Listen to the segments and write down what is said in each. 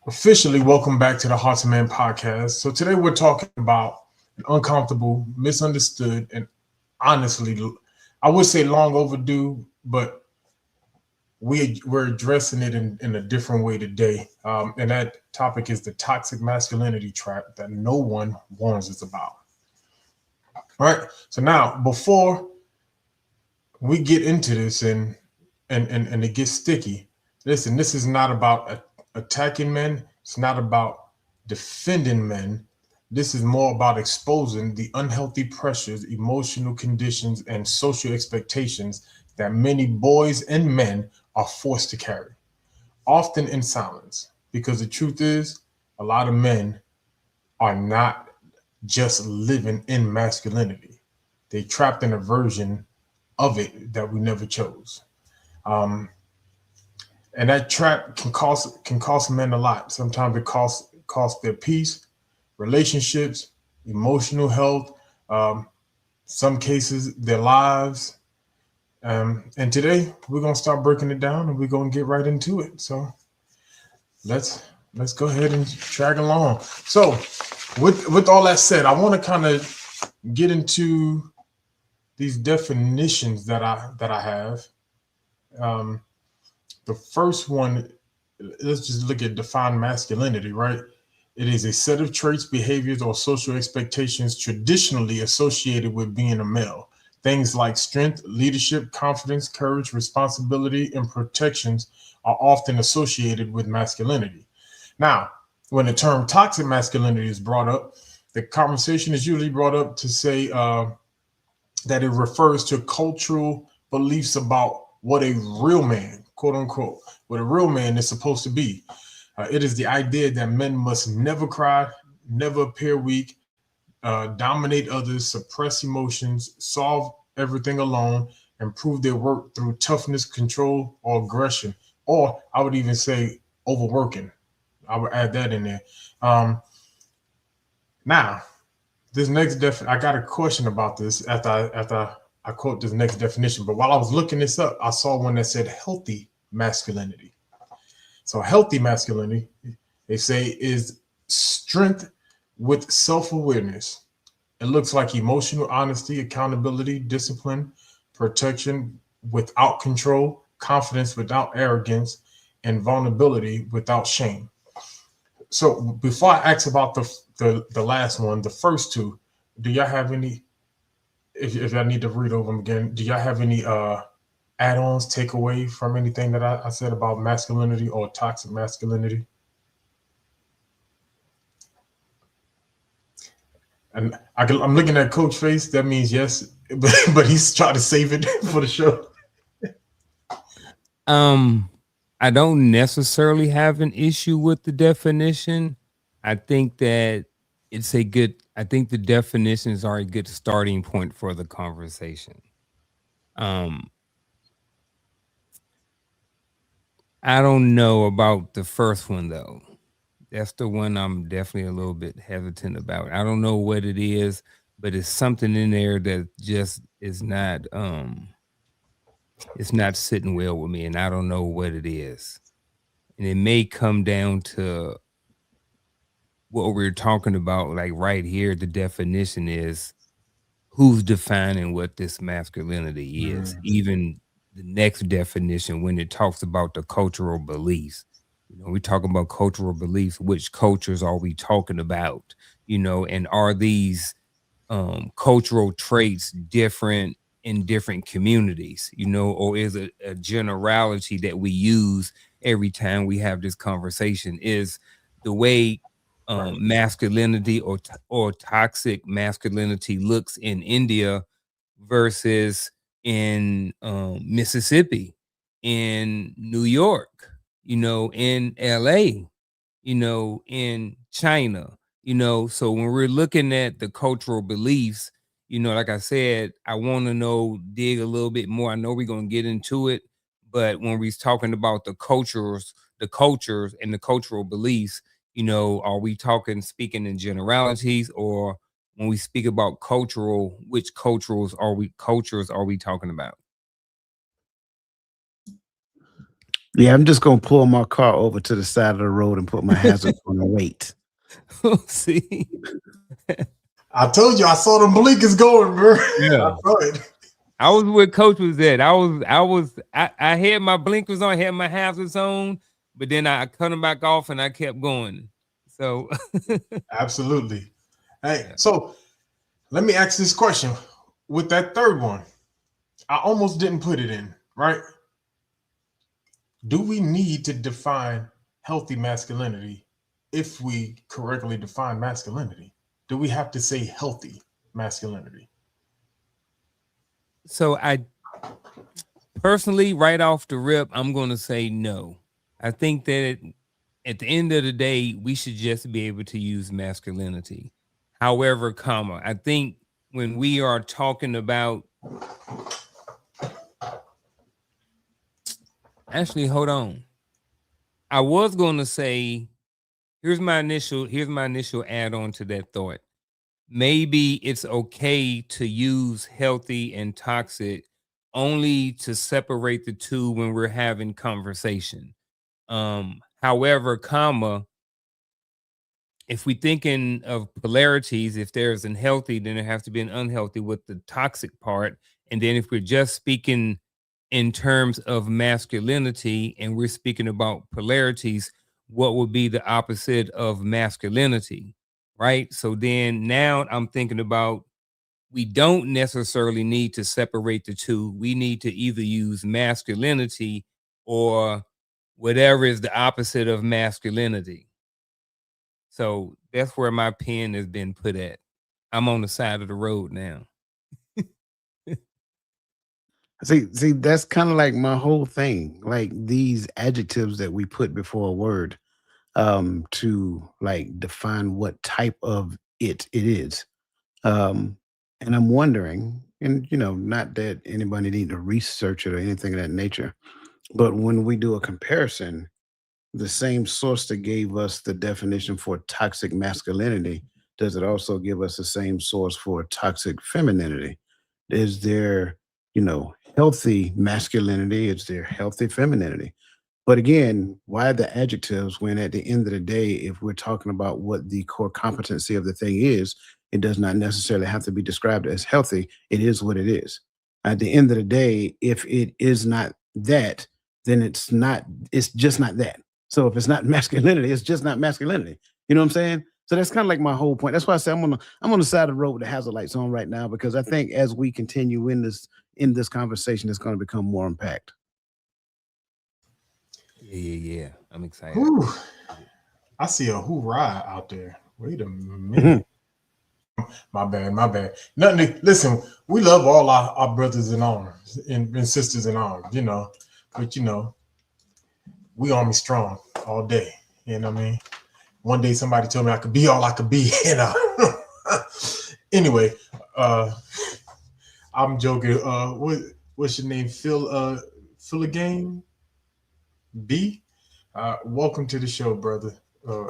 Officially, welcome back to the Hearts of Man podcast. So today we're talking about an uncomfortable, misunderstood, and honestly, I would say long overdue, but we're addressing it in a different way today. And that topic is the toxic masculinity trap that no one warns us about. All right. So now, before we get into this and it gets sticky, listen, this is not about attacking men. It's not about defending men. This is more about exposing the unhealthy pressures, emotional conditions, and social expectations that many boys and men are forced to carry, often in silence. Because the truth is, a lot of men are not just living in masculinity, they trapped in a version of it that we never chose. Um, and that trap can cost men a lot. Sometimes it costs their peace, relationships, emotional health, um, some cases their lives. And today we're gonna start breaking it down, and we're gonna get right into it. So let's let's go ahead and drag along. So with all that said, I want to kind of get into these definitions that I have. Um, the first one, let's just look at define masculinity, right? It is a set of traits, behaviors, or social expectations traditionally associated with being a male. Things like strength, leadership, confidence, courage, responsibility, and protections are often associated with masculinity. Now, when the term toxic masculinity is brought up, the conversation is usually brought up to say that it refers to cultural beliefs about what a real man, quote unquote, what a real man is supposed to be. It is the idea that men must never cry, never appear weak, dominate others, suppress emotions, solve everything alone, and prove their worth through toughness, control, or aggression. Or I would even say overworking. I would add that in there. Um, now, this next I got a question about this after I quote this next definition. But while I was looking this up, I saw one that said healthy masculinity. So healthy masculinity, they say, is strength with self-awareness. It looks like emotional honesty, accountability, discipline, protection without control, confidence without arrogance, and vulnerability without shame. So before I ask about the last one, the first two, do y'all have any? If I need to read over them again, do y'all have any add-ons, take away from anything that I said about masculinity or toxic masculinity? And I'm looking at Coach Face. That means yes, but he's trying to save it for the show. Um, I don't necessarily have an issue with the definition. I think that I think the definitions are a good starting point for the conversation. Um, I don't know about the first one though. That's the one I'm definitely a little bit hesitant about. I don't know what it is, but it's something in there that just is not it's not sitting well with me, and I don't know what it is. And it may come down to what we're talking about, like right here, the definition is who's defining what this masculinity is. Mm, Even the next definition, when it talks about the cultural beliefs, we talk about cultural beliefs. Which cultures are we talking about? And are these cultural traits different in different communities? Or is it a generality that we use every time we have this conversation? Is the way right. masculinity or toxic masculinity looks in India versus in Mississippi, in New York, in LA, in China, so when we're looking at the cultural beliefs, like I said, I want to know, dig a little bit more. I know we're going to get into it, but when we're talking about the cultures and the cultural beliefs, are we speaking in generalities, or when we speak about which cultures are we talking about? Yeah, I'm just gonna pull my car over to the side of the road and put my hazards on and wait. See, I told you I saw the blinkers going, bro. I yeah. saw it. I was where Coach was at. I had my blinkers on, had my hazards on, but then I cut them back off and I kept going. So Absolutely. Hey, yeah. so let me ask this question. With that third one, I almost didn't put it in, right? Do we need to define healthy masculinity if we correctly define masculinity? Do we have to say healthy masculinity? So I personally, right off the rip, I'm going to say no. I think that at the end of the day, we should just be able to use masculinity. However, comma, I think when we are talking about, actually, hold on. I was going to say, here's my initial add on to that thought. Maybe it's okay to use healthy and toxic only to separate the two when we're having conversation. However, comma, if we thinking of polarities, if there's an healthy, then there has to be an unhealthy with the toxic part. And then if we're just speaking in terms of masculinity and we're speaking about polarities, what would be the opposite of masculinity? Right. So then now I'm thinking about we don't necessarily need to separate the two. We need to either use masculinity or whatever is the opposite of masculinity. So that's where my pen has been put at. I'm on the side of the road now. See, that's kind of like my whole thing. Like these adjectives that we put before a word, to like define what type of it is. Um, and I'm wondering, and not that anybody need to research it or anything of that nature, but when we do a comparison, the same source that gave us the definition for toxic masculinity, does it also give us the same source for toxic femininity? Is there, healthy masculinity? Is there healthy femininity? But again, why the adjectives when at the end of the day, if we're talking about what the core competency of the thing is, it does not necessarily have to be described as healthy. It is what it is. At the end of the day, if it is not that, then it's just not that. So if it's not masculinity, it's just not masculinity. You know what I'm saying? So that's kind of like my whole point. That's why I say I'm on the side of the road with the hazard lights on right now, because I think as we continue in this conversation, it's going to become more impact. Yeah. I'm excited. Whew. I see a hoorah out there. Wait a Mhm. minute. My bad, my bad. Nothing to, listen, we love all our brothers in arms and sisters in arms, but we army strong all day. You know what I mean? One day somebody told me I could be all I could be, Anyway, uh I'm joking. What's your name? Phil again? B? Welcome to the show, brother. Uh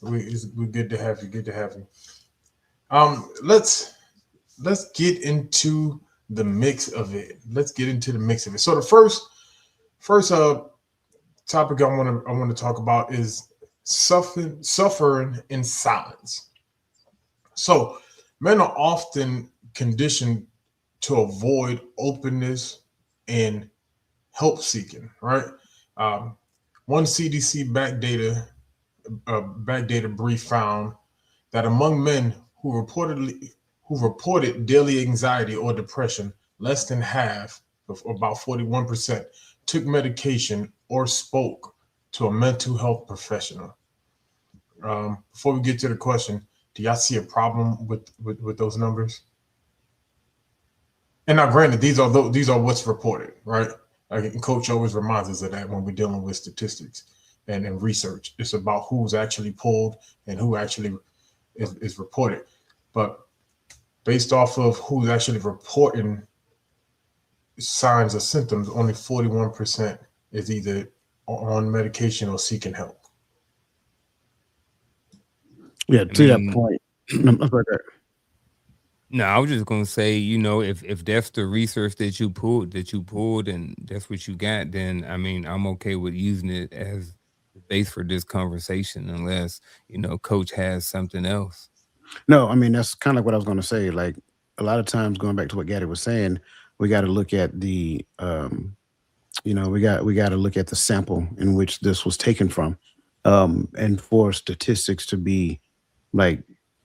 we're good to have you. Good to have you. Let's get into the mix of it. Let's get into the mix of it. So the first topic I want to talk about is suffering in silence. So men are often conditioned to avoid openness and help seeking, right? Um, one CDC backdata brief found that among men who reported daily anxiety or depression, less than half, of about 41%, took medication or spoke to a mental health professional. Before we get to the question, do y'all see a problem with those numbers? And now, granted, these are what's reported, right? Like, Coach always reminds us of that when we're dealing with statistics and research. It's about who's actually pulled and who actually is reported. But based off of who's actually reporting signs or symptoms, only 41% is either on medication or seeking help. Yeah, I to that mean, point. I'm sorry, No, I was just gonna say, if that's the research that you pulled, and that's what you got, then I mean, I'm okay with using it as the base for this conversation, unless Coach has something else. No, I mean that's kind of what I was going to say. Like a lot of times, going back to what Gaddy was saying, we got to look at the we got to look at the sample in which this was taken from, and for statistics to be like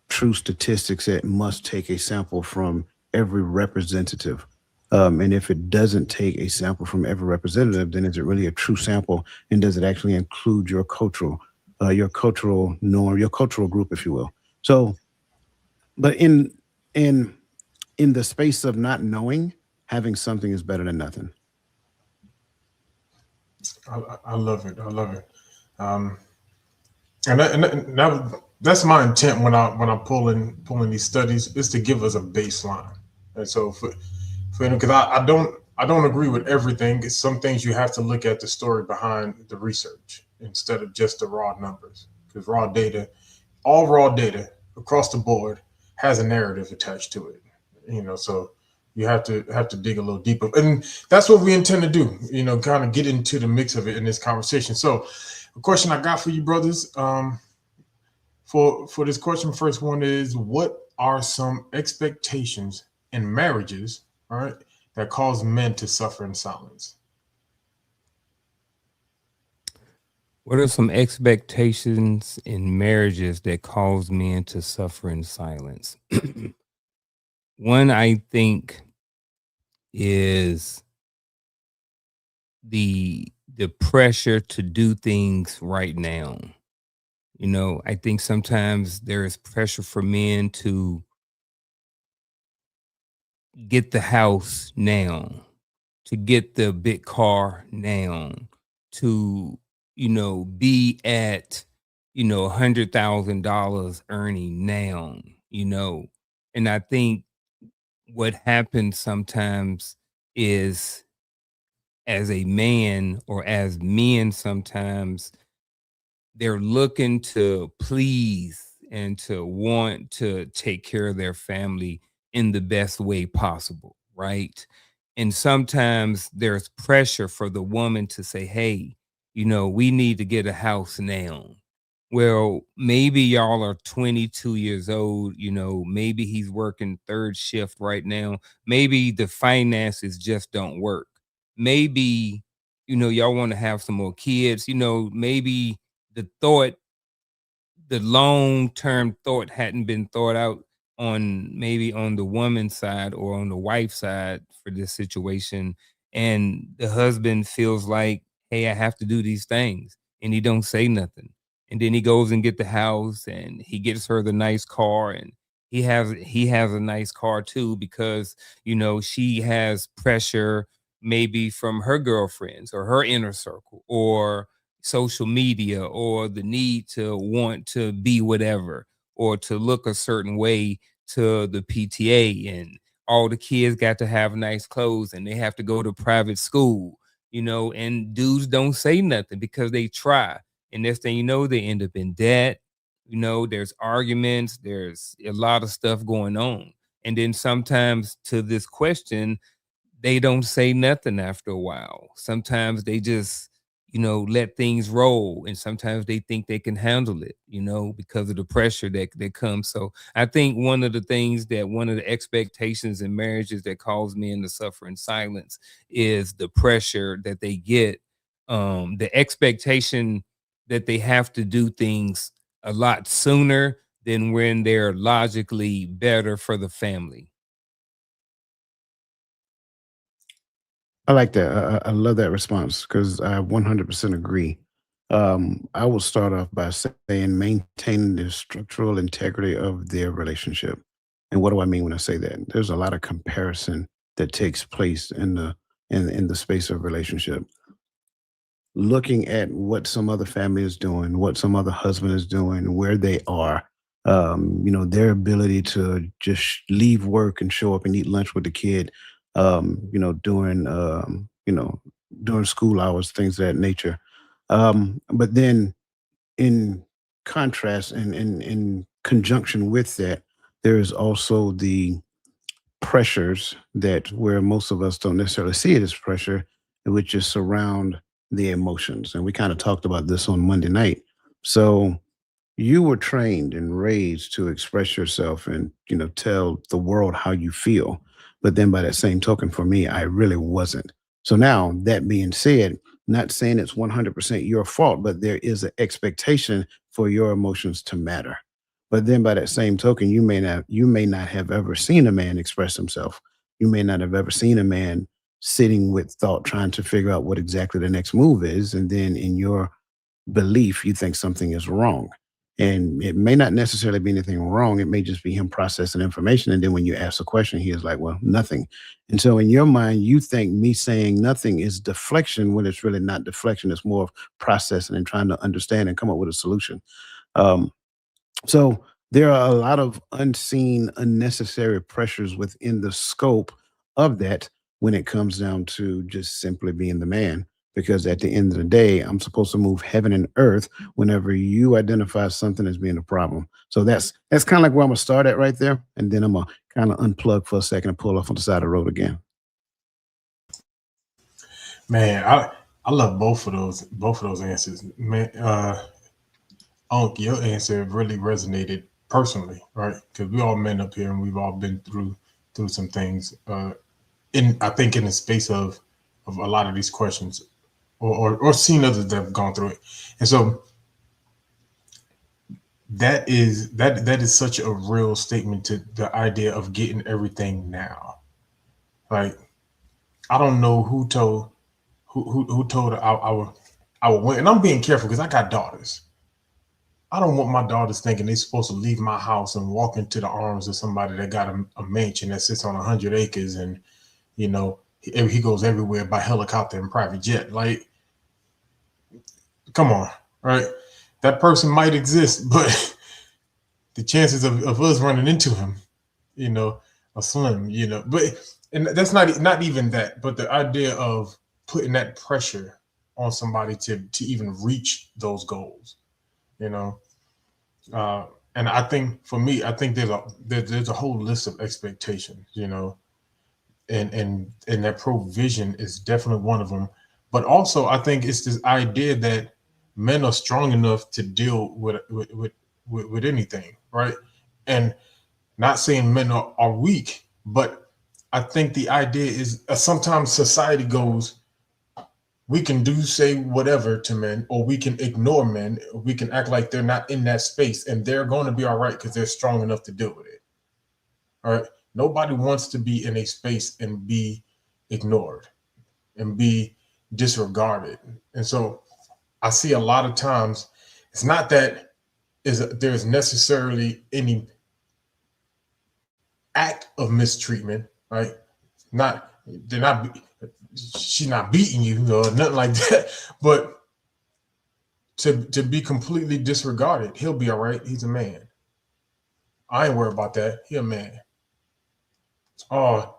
true statistics, it must take a sample from every representative. And if it doesn't take a sample from every representative, then is it really a true sample? And does it actually include your cultural norm, your cultural group, if you will? So, but in in the space of not knowing, having something is better than nothing. I love it. I love it. Um, that's my intent when I'm pulling these studies is to give us a baseline. And so for because I don't agree with everything. It's some things you have to look at the story behind the research instead of just the raw numbers. Because all raw data across the board has a narrative attached to it. So you have to dig a little deeper, and that's what we intend to do. Kind of get into the mix of it in this conversation. So, a question I got for you, brothers, for this question, first one is: what are some expectations in marriages, all right, that cause men to suffer in silence? What are some expectations in marriages that cause men to suffer in silence? One, I think, is the pressure to do things right now. I think sometimes there is pressure for men to get the house now, to get the big car now, to be at $100,000 earning now. And I think what happens sometimes is, as a man or as men, sometimes they're looking to please and to want to take care of their family in the best way possible, right? And sometimes there's pressure for the woman to say, hey, we need to get a house now. Well, maybe y'all are 22 years old, maybe he's working third shift right now. Maybe the finances just don't work. Maybe, y'all want to have some more kids, maybe the thought the long term thought hadn't been thought out on, maybe on the woman's side or on the wife's side for this situation. And the husband feels like, hey, I have to do these things. And he don't say nothing. And then he goes and get the house and he gets her the nice car, and he has a nice car too, because she has pressure, maybe from her girlfriends or her inner circle or social media, or the need to want to be whatever or to look a certain way to the PTA, and all the kids got to have nice clothes and they have to go to private school, and dudes don't say nothing because they try. And next thing you know, they end up in debt. There's arguments, there's a lot of stuff going on. And then sometimes, to this question, they don't say nothing after a while. Sometimes they just, let things roll. And sometimes they think they can handle it, because of the pressure that comes. So I think one of the expectations in marriages that cause men to suffer in silence is the pressure that they get, the expectation that they have to do things a lot sooner than when they're logically better for the family. I like that. I love that response because I 100% agree. I will start off by saying maintaining the structural integrity of their relationship. And what do I mean when I say that? There's a lot of comparison that takes place in the space of relationship, looking at what some other family is doing, what some other husband is doing, where they are, their ability to just leave work and show up and eat lunch with the kid, during school hours, things of that nature. But then in contrast and in conjunction with that, there is also pressures that where most of us don't necessarily see it as pressure, which is surround the emotions. And we kind of talked about this on Monday night. So you were trained and raised to express yourself and tell the world how you feel, but then by that same token, for me, I really wasn't. So now, that being said, not saying it's 100% your fault, but there is an expectation for your emotions to matter. But then by that same token, you may not have ever seen a man express himself. You may not have ever seen a man sitting with thought trying to figure out what exactly the next move is, and then in your belief, you think something is wrong. And it may not necessarily be anything wrong. It may just be him processing information. And then when you ask a question, he is like, well, nothing. And so in your mind, you think me saying nothing is deflection when it's really not deflection. It's more of processing and trying to understand and come up with a solution. Um, so there are a lot of unseen, unnecessary pressures within the scope of that when it comes down to just simply being the man. Because at the end of the day, I'm supposed to move heaven and earth whenever you identify something as being a problem. So that's kind of like where I'm gonna start at right there, and then I'm gonna kind of unplug for a second and pull off on the side of the road again. Man, I love both of those answers. Man, Unc, your answer really resonated personally, right? Because we all men up here and we've all been through some things. In I think in the space of a lot of these questions, or seen others that have gone through it, and so that is such a real statement to the idea of getting everything now. Like I don't know who told our women, and I'm being careful because I got daughters. I don't want my daughters thinking they're supposed to leave my house and walk into the arms of somebody that got a mansion that sits on 100 acres, and he goes everywhere by helicopter and private jet. Like, come on, right? That person might exist, but the chances of us running into him, you know, are slim. But and that's not even that, but the idea of putting that pressure on somebody to even reach those goals, you know. Uh, and I think for me, I think there's a whole list of expectations, and that provision is definitely one of them. But also, I think it's this idea that men are strong enough to deal with anything, right? And not saying men are weak, but I think the idea is sometimes society goes, we can say whatever to men, or we can ignore men, or we can act like they're not in that space and they're going to be all right because they're strong enough to deal with it. All right. Nobody wants to be in a space and be ignored and be disregarded. And so I see a lot of times it's not that there's necessarily any act of mistreatment, right? Not they're not she's not beating you or nothing like that, but to be completely disregarded. He'll be all right. He's a man. I ain't worried about that. He a man. Oh,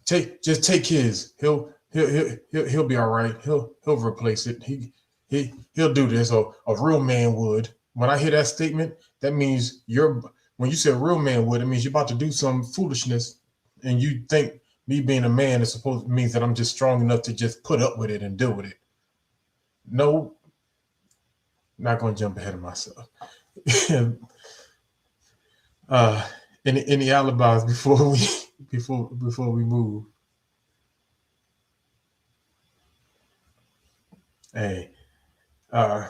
take his. He'll be all right. He'll replace it. He'll do this. Or a real man would. When I hear that statement, that means when you say a real man would, it means you're about to do some foolishness, and you think me being a man is supposed means that I'm just strong enough to just put up with it and deal with it. No, not going to jump ahead of myself. uh, any alibis before we move? Hey, uh,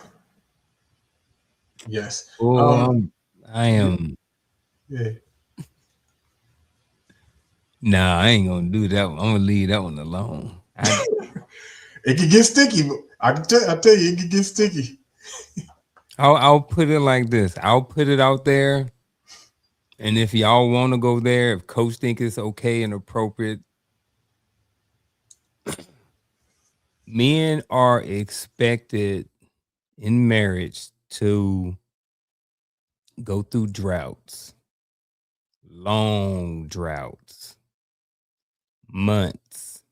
yes. Oh, I am. Yeah. Nah, I ain't gonna do that one. I'm gonna leave that one alone. It can get sticky. I tell you, it can get sticky. I'll put it like this. I'll put it out there, and if y'all want to go there, if Coach think it's okay and appropriate, men are expected in marriage to go through droughts, long droughts, months.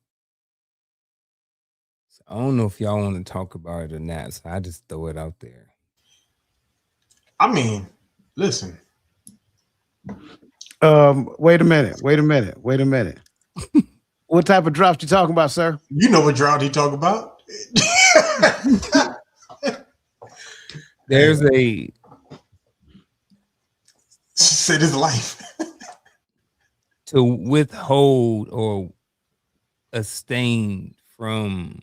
So I don't know if y'all want to talk about it or not. So I just throw it out there. I mean, listen. Wait a minute. What type of drops you talking about, sir? You know what drought he talk about? There's a She said his life. to withhold or abstain from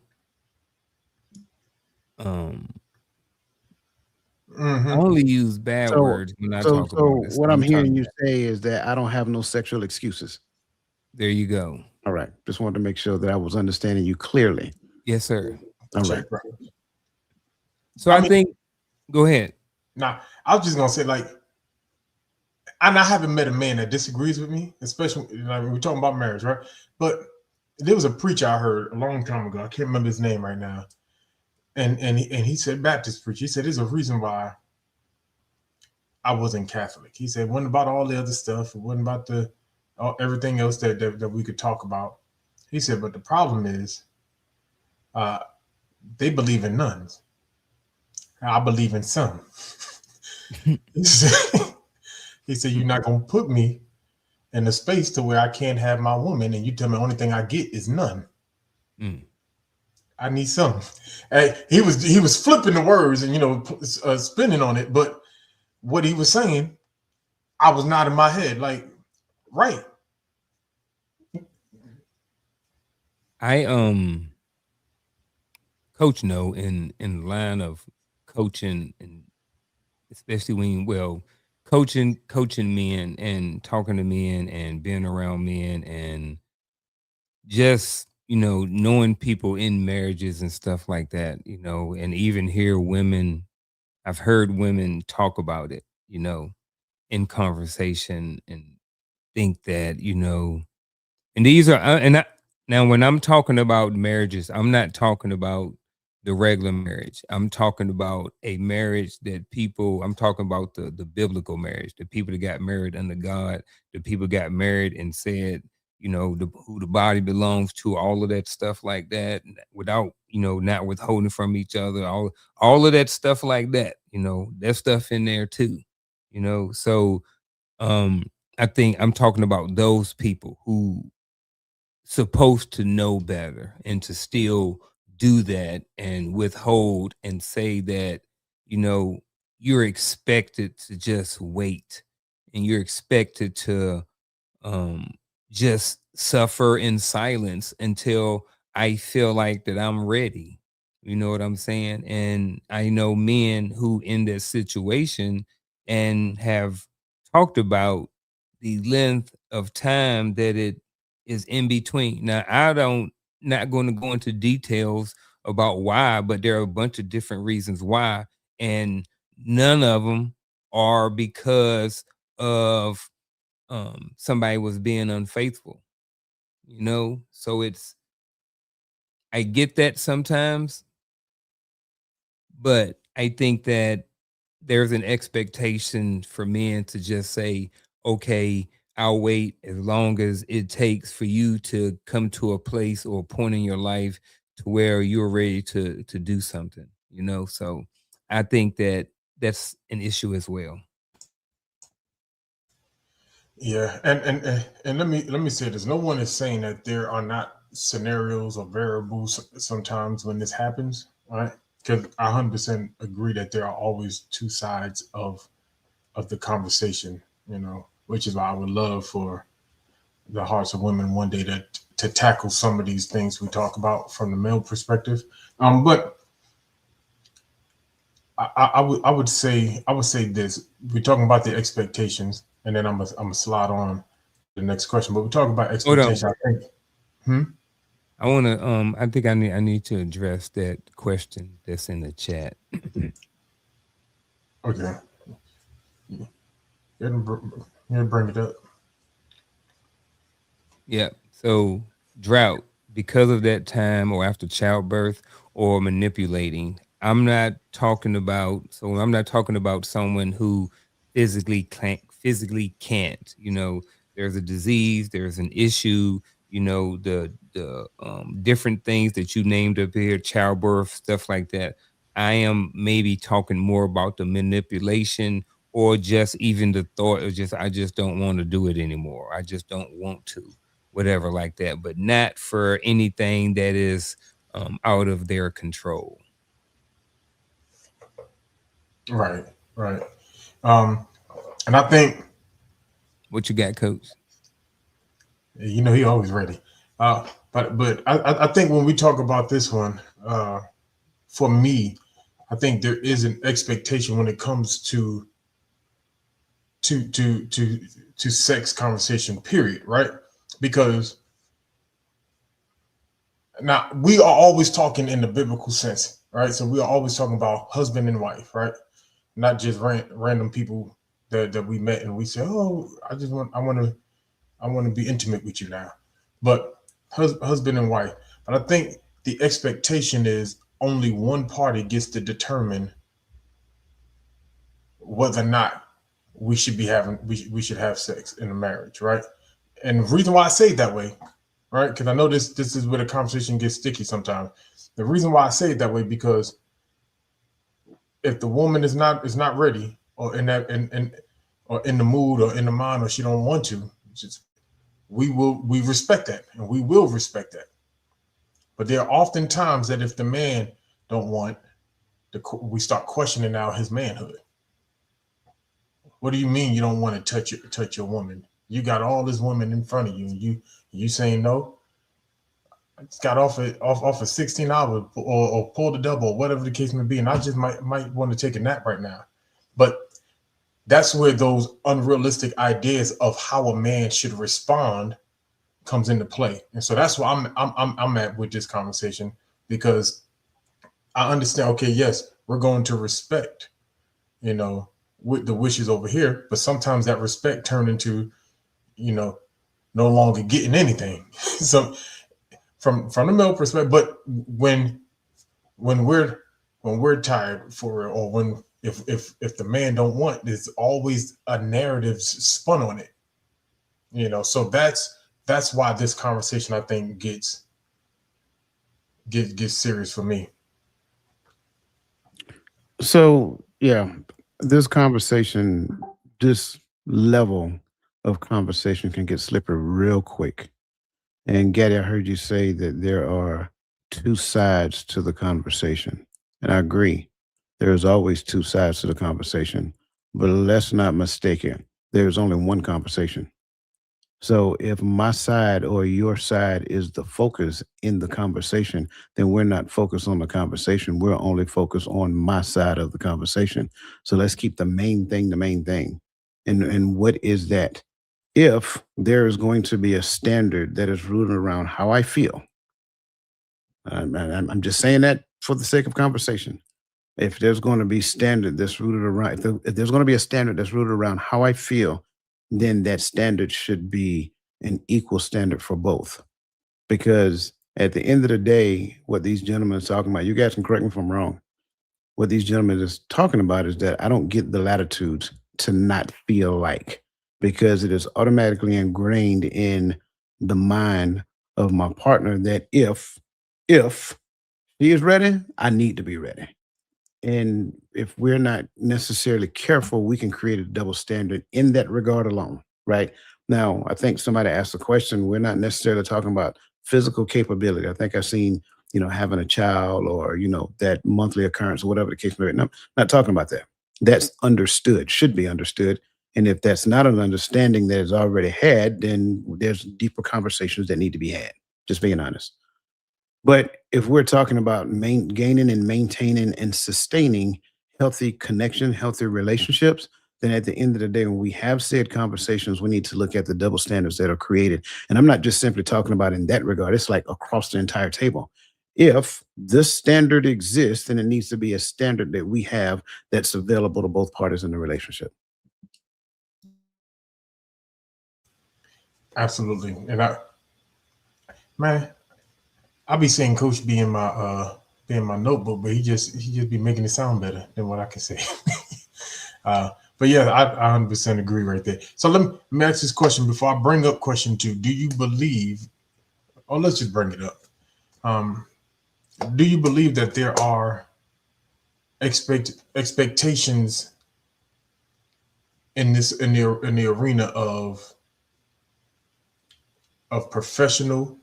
I only use bad So, words when I so, talk so about it. So what I'm I'm trying hearing you to, say is that I don't have no sexual excuses. there you go. All right. Just wanted to make sure that I was understanding you clearly. Yes, sir. All right. Check, bro. So I I mean- think go ahead. Nah, I was just gonna say, like, and I haven't met a man that disagrees with me, especially like we're talking about marriage, right? But there was a preacher I heard a long time ago. I can't remember his name right now, and he said, Baptist preacher. He said there's a reason why I wasn't Catholic. He said it wasn't about all the other stuff. It wasn't about the everything else that we could talk about. He said, but the problem is, they believe in nuns. I believe in some. he said, you're not gonna put me in a space to where I can't have my woman, and you tell me the only thing I get is none. Mm. I need some. He was flipping the words and spinning on it, but what he was saying, I was nodding my head like, right. I coach no in the line of coaching, and especially coaching men and talking to men and being around men and just knowing people in marriages and stuff like that, and even hear women. I've heard women talk about it, in conversation, and think that and these are now when I'm talking about marriages, I'm not talking about the regular marriage. I'm talking about a marriage that I'm talking about the biblical marriage, the people that got married under God, the people got married and said, who the body belongs to, all of that stuff like that, without, not withholding from each other, all of that stuff like that, that stuff in there too, so um I think I'm talking about those people who supposed to know better and to still do that and withhold and say that you're expected to just wait, and you're expected to um just suffer in silence until I feel like that I'm ready. You know what I'm saying? And I know men who in this situation and have talked about the length of time that it is in between. Now, I don't not going to go into details about why, but there are a bunch of different reasons why, and none of them are because of somebody was being unfaithful, so I get that sometimes, but I think that there's an expectation for men to just say, okay, I'll wait as long as it takes for you to come to a place or a point in your life to where you're ready to do something, so I think that that's an issue as well. Yeah, and let me say this. No one is saying that there are not scenarios or variables sometimes when this happens, right? Because I 100% agree that there are always two sides of the conversation, which is why I would love for the hearts of women one day to tackle some of these things we talk about from the male perspective. But I would say this. We're talking about the expectations, and then I'm gonna slide on to the next question. But we're talking about Hold on. expectations. I think. I want to I think I need to address that question that's in the chat. Okay. Yeah, bring it up. Yeah. So drought because of that time or after childbirth or manipulating. I'm not talking about someone who physically can't. There's a disease, there's an issue, the different things that you named up here, childbirth, stuff like that. I am maybe talking more about the manipulation or just even the thought of just, I just don't want to do it anymore. I just don't want to, whatever like that, but not for anything that is out of their control. Right, right. And I think, What you got, Coach? you know, he always ready. But I think when we talk about this one, for me, I think there is an expectation when it comes to to to to sex conversation, period, right? Because now we are always talking in the biblical sense, right? So we are always talking about husband and wife, right? Not just random people that we met and we say, oh, I want to be intimate with you now, but husband and wife. But I think the expectation is only one party gets to determine whether or not we should have sex in a marriage, right? And the reason why I say it that way, right? Because I know this is where the conversation gets sticky sometimes. The reason why I say it that way because if the woman is not ready or in that or in the mood or in the mind or she don't want to, just we respect that and we will respect that. But there are often times that if the man don't want, we start questioning now his manhood. What do you mean you don't want to touch your woman? You got all this women in front of you, and you saying no? I just got off a 16 hour or pulled a double or whatever the case may be, and I just might want to take a nap right now. But that's where those unrealistic ideas of how a man should respond comes into play, and so that's where I'm at with this conversation because I understand. Okay, yes, we're going to respect, you know, with the wishes over here, but sometimes that respect turned into, you know, no longer getting anything. So from the male perspective, but when we're tired for it, or when if the man don't want, there's always a narrative spun on it, you know. So that's why this conversation I think gets serious for me. So yeah, this conversation, this level of conversation can get slippery real quick. And Gaddy, I heard you say that there are two sides to the conversation. And I agree. There's always two sides to the conversation. But let's not mistake it. There's only one conversation. So if my side or your side is the focus in the conversation, then we're not focused on the conversation. We're only focused on my side of the conversation. So let's keep the main thing the main thing. And what is that? If there is going to be a standard that is rooted around how I feel, I'm just saying that for the sake of conversation. If there's going to be standard that's rooted around, if there's going to be a standard that's rooted around how I feel, then that standard should be an equal standard for both. Because at the end of the day, what these gentlemen are talking about, you guys can correct me if I'm wrong. What these gentlemen is talking about is that I don't get the latitude to not feel like, because it is automatically ingrained in the mind of my partner that if he is ready, I need to be ready. And if we're not necessarily careful, we can create a double standard in that regard alone, right? Now, I think somebody asked the question, we're not necessarily talking about physical capability. I think I've seen, having a child or, that monthly occurrence or whatever the case may be. No, I'm not talking about that. That's understood, should be understood. And if that's not an understanding that is already had, then there's deeper conversations that need to be had, just being honest. But if we're talking about gaining and maintaining and sustaining healthy connection, healthy relationships, then at the end of the day, when we have said conversations, we need to look at the double standards that are created. And I'm not just simply talking about in that regard, it's like across the entire table. If this standard exists, then it needs to be a standard that we have that's available to both parties in the relationship. Absolutely. And man, I be saying Coach be in my notebook, but he just be making it sound better than what I can say. But yeah, I 100% agree right there. So let me ask this question before I bring up question 2. Do you believe, or let's just bring it up. Do you believe that there are expectations in the arena of professional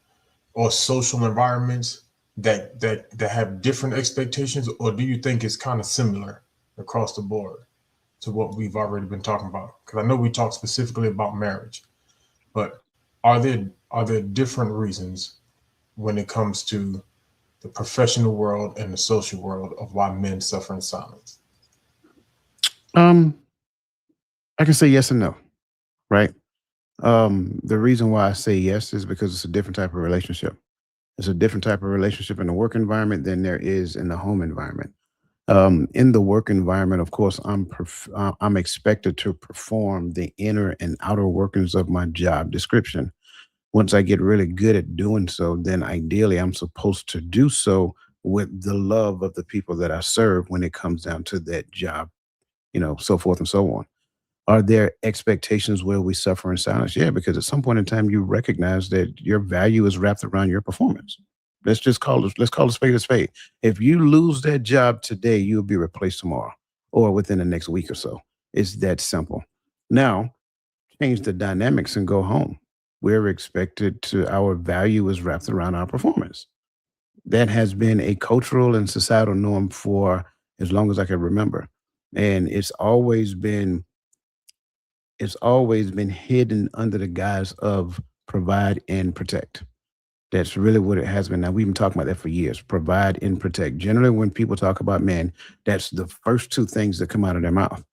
or social environments that have different expectations, or do you think it's kind of similar across the board to what we've already been talking about? Because I know we talked specifically about marriage, but are there different reasons when it comes to the professional world and the social world of why men suffer in silence? Um, I can say yes and no, right? The reason why I say yes is because it's a different type of relationship. It's a different type of relationship in the work environment than there is in the home environment. In the work environment, of course, I'm expected to perform the inner and outer workings of my job description. Once I get really good at doing so, then ideally I'm supposed to do so with the love of the people that I serve when it comes down to that job, so forth and so on. Are there expectations where we suffer in silence? Yeah, because at some point in time you recognize that your value is wrapped around your performance. Let's call a spade a spade. If you lose that job today, you'll be replaced tomorrow or within the next week or so. It's that simple. Now, change the dynamics and go home. We're expected to our value is wrapped around our performance. That has been a cultural and societal norm for as long as I can remember. And it's always been hidden under the guise of provide and protect. That's really what it has been. Now, we've been talking about that for years. Provide and protect. Generally, when people talk about men, that's the first two things that come out of their mouth.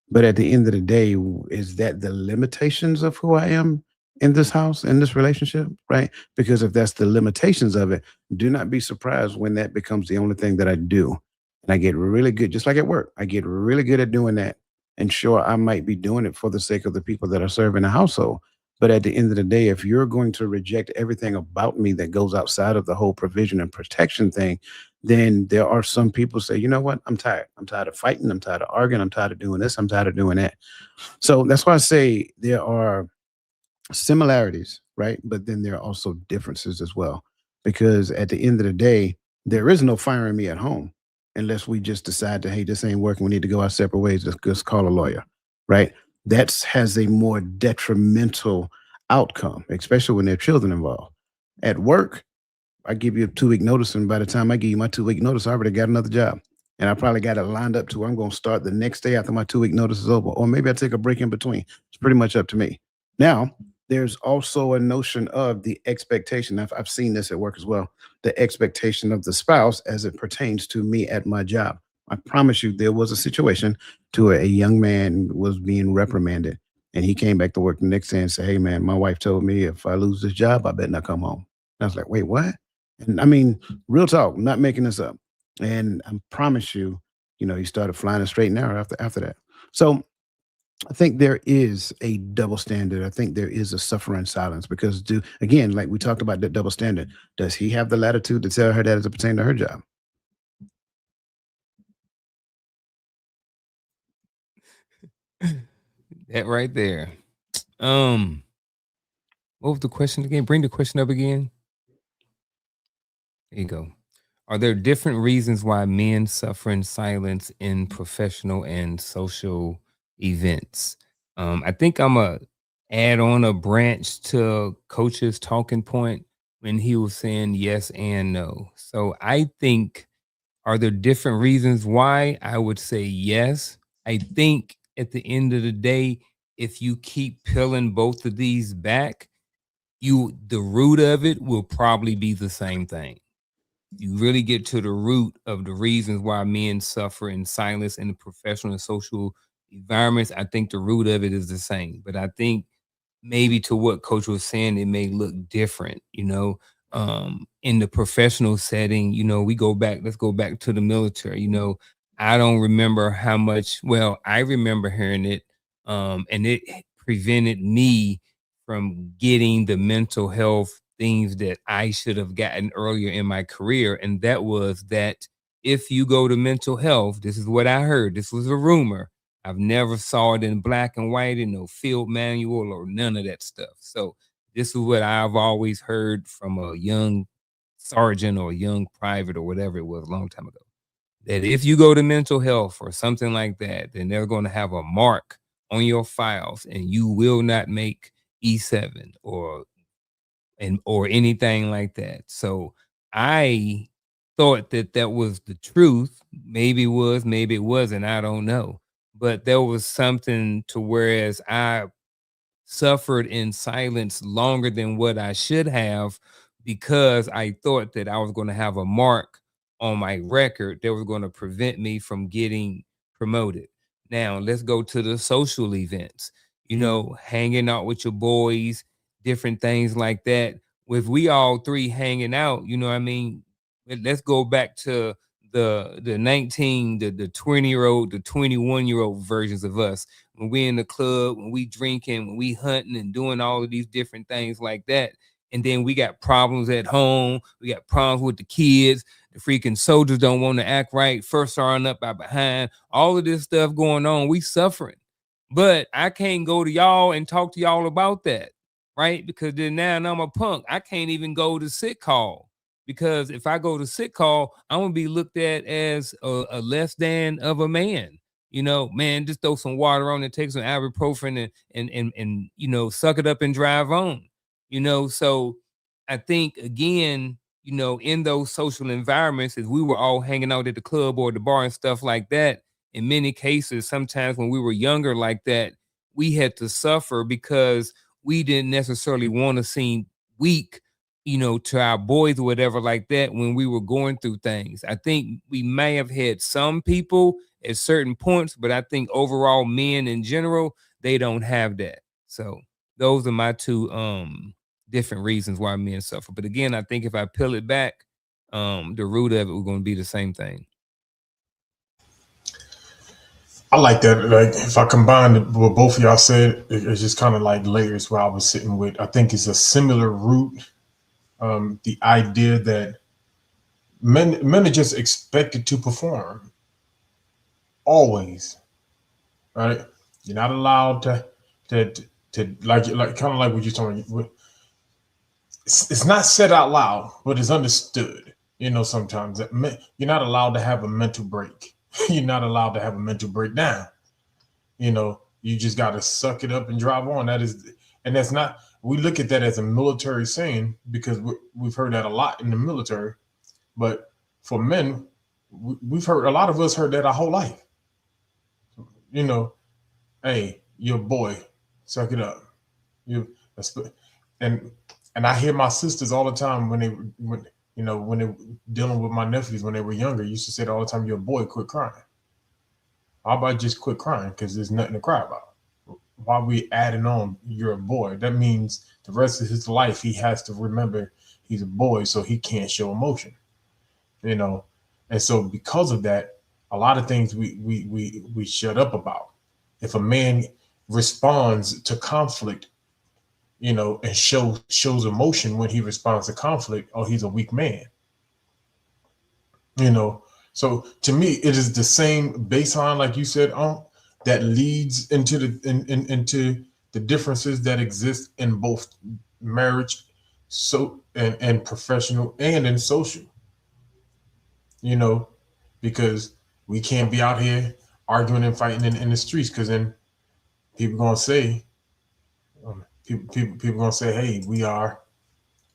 But at the end of the day, is that the limitations of who I am in this house, in this relationship, right? Because if that's the limitations of it, do not be surprised when that becomes the only thing that I do. And I get really good, just like at work, I get really good at doing that. And sure, I might be doing it for the sake of the people that I serve in the household. But at the end of the day, if you're going to reject everything about me that goes outside of the whole provision and protection thing, then there are some people say, you know what? I'm tired. I'm tired of fighting. I'm tired of arguing. I'm tired of doing this. I'm tired of doing that. So that's why I say there are similarities, right? But then there are also differences as well. Because at the end of the day, there is no firing me at home unless we just decide to, hey, this ain't working. We need to go our separate ways. Let's just call a lawyer, right? That has a more detrimental outcome, especially when there are children involved. At work, I give you a 2 week notice, and by the time I give you my 2 week notice, I already got another job. And I probably got it lined up to where I'm going to start the next day after my 2 week notice is over. Or maybe I take a break in between. It's pretty much up to me. Now, there's also a notion of the expectation. I've seen this at work as well. The expectation of the spouse as it pertains to me at my job. I promise you, there was a situation to where a young man was being reprimanded. And he came back to work the next day and said, hey, man, my wife told me if I lose this job, I better not come home. And I was like, wait, what? And I mean, real talk, not making this up. And I promise you, he started flying a straight and narrow after that. So I think there is a double standard. I think there is a suffering silence because, again, like we talked about that double standard, does he have the latitude to tell her that as it pertains to her job? That right there. Um, what was the question again? Bring the question up again. There you go. Are there different reasons why men suffer in silence in professional and social events? I think I'm a add on a branch to Coach's talking point when he was saying yes and no. So I think, are there different reasons why? I would say yes. I think at the end of the day, if you keep peeling both of these back, the root of it will probably be the same thing. You really get to the root of the reasons why men suffer in silence in the professional and social environments. I think the root of it is the same, but I think maybe to what coach was saying, it may look different, in the professional setting, let's go back to the military, I don't remember how much, well, I remember hearing it, and it prevented me from getting the mental health things that I should have gotten earlier in my career. And that was that if you go to mental health, this is what I heard. This was a rumor. I've never saw it in black and white in no field manual or none of that stuff. So this is what I've always heard from a young sergeant or a young private or whatever it was a long time ago. That if you go to mental health or something like that, then they're going to have a mark on your files, and you will not make E7 or anything like that. So I thought that that was the truth. Maybe it was, maybe it wasn't. I don't know. But there was something to whereas I suffered in silence longer than what I should have because I thought that I was going to have a mark on my record that was going to prevent me from getting promoted. Now, let's go to the social events, you know, hanging out with your boys, different things like that. If we all three hanging out, you know what I mean? Let's go back to the 19, the 20-year-old, the 21-year-old versions of us when we in the club, when we drinking, when we hunting and doing all of these different things like that. And then we got problems at home. We got problems with the kids. The freaking soldiers don't want to act right. First starting up by behind. All of this stuff going on. We suffering. But I can't go to y'all and talk to y'all about that, right? Because then now I'm a punk. I can't even go to sick call. Because if I go to sick call, I'm going to be looked at as a less than of a man. You know, man, just throw some water on it, take some ibuprofen and you know, suck it up and drive on. You know, so I think again, you know, in those social environments, as we were all hanging out at the club or the bar and stuff like that, in many cases, sometimes when we were younger like that, we had to suffer because we didn't necessarily want to seem weak, you know, to our boys or whatever like that when we were going through things. I think we may have had some people at certain points, but I think overall men in general, they don't have that. So those are my two different reasons why men suffer. But again, I think if I peel it back, the root of it was going to be the same thing. I like that. Like if I combine what both of y'all said, it's just kind of like layers where I was sitting with. I think it's a similar root. The idea that men are just expected to perform always, right? You're not allowed to like kind of like what you're talking about. It's not said out loud, but it's understood. You know, sometimes that you're not allowed to have a mental break. You're not allowed to have a mental breakdown. You know, you just got to suck it up and drive on. That is, and that's not. We look at that as a military saying because we've heard that a lot in the military. But for men, we've heard a lot of us heard that our whole life. You know, hey, you're a boy, suck it up. You and and I hear my sisters all the time when they were dealing with my nephews when they were younger, used to say it all the time, you're a boy, quit crying. How about just quit crying? Because there's nothing to cry about. Why are we adding on you're a boy? That means the rest of his life he has to remember he's a boy, so he can't show emotion. You know, and so because of that, a lot of things we shut up about. If a man responds to conflict, you know, and shows emotion when he responds to conflict, oh, he's a weak man. You know, so to me, it is the same baseline, like you said, that leads into into the differences that exist in both marriage, so and professional and in social. You know, because we can't be out here arguing and fighting in the streets, because then people gonna say, people gonna say, hey,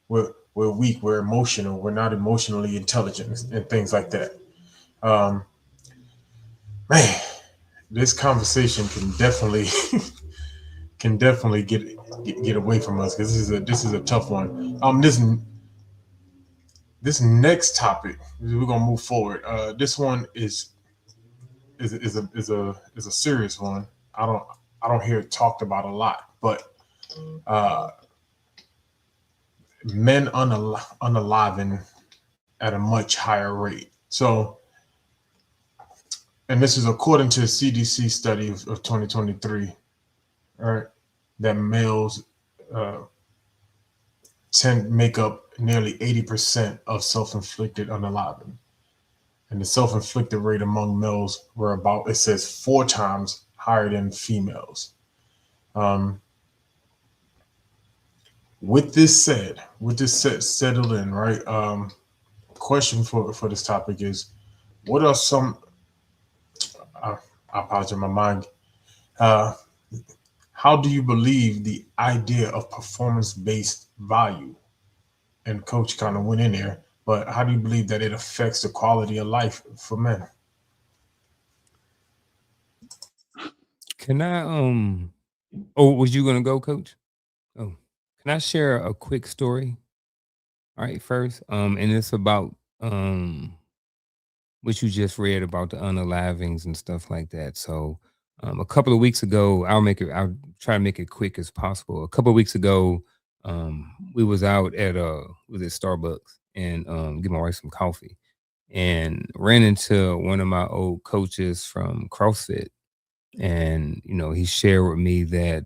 we're weak, we're emotional, we're not emotionally intelligent, and things like that. Um, man, this conversation can definitely get away from us because this is a tough one. This next topic we're gonna move forward. This one is a serious one. I don't hear it talked about a lot, but men unaliving at a much higher rate. So, and this is according to a CDC study of 2023, right? That males tend make up nearly 80% of self-inflicted unaliving. And the self-inflicted rate among males were about, it says, 4 times higher than females. With this settled in, right? Question for this topic is, what are some? I apologize, my mind. How do you believe the idea of performance-based value, and Coach kind of went in there, but how do you believe that it affects the quality of life for men? Can I oh, was you gonna go, Coach? Oh, can I share a quick story? All right, first. And it's about what you just read about the unalivings and stuff like that. So a couple of weeks ago, I'll try to make it quick as possible. A couple of weeks ago, we was out at Starbucks and get my wife some coffee and ran into one of my old coaches from CrossFit. And, he shared with me that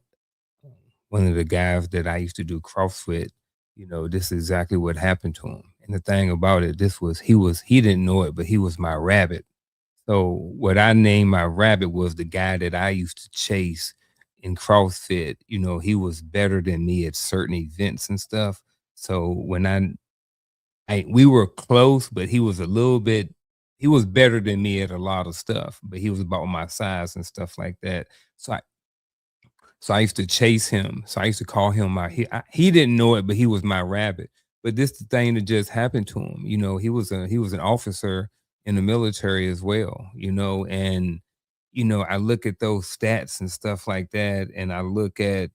one of the guys that I used to do CrossFit, this is exactly what happened to him. And the thing about it, he didn't know it, but he was my rabbit. So what I named my rabbit was the guy that I used to chase in CrossFit. He was better than me at certain events and stuff. So when we were close, but he was better than me at a lot of stuff, but he was about my size and stuff like that. So I used to chase him. So I used to call him he didn't know it, but he was my rabbit. But this the thing that just happened to him. He was an officer in the military as well, and I look at those stats and stuff like that, and I look at,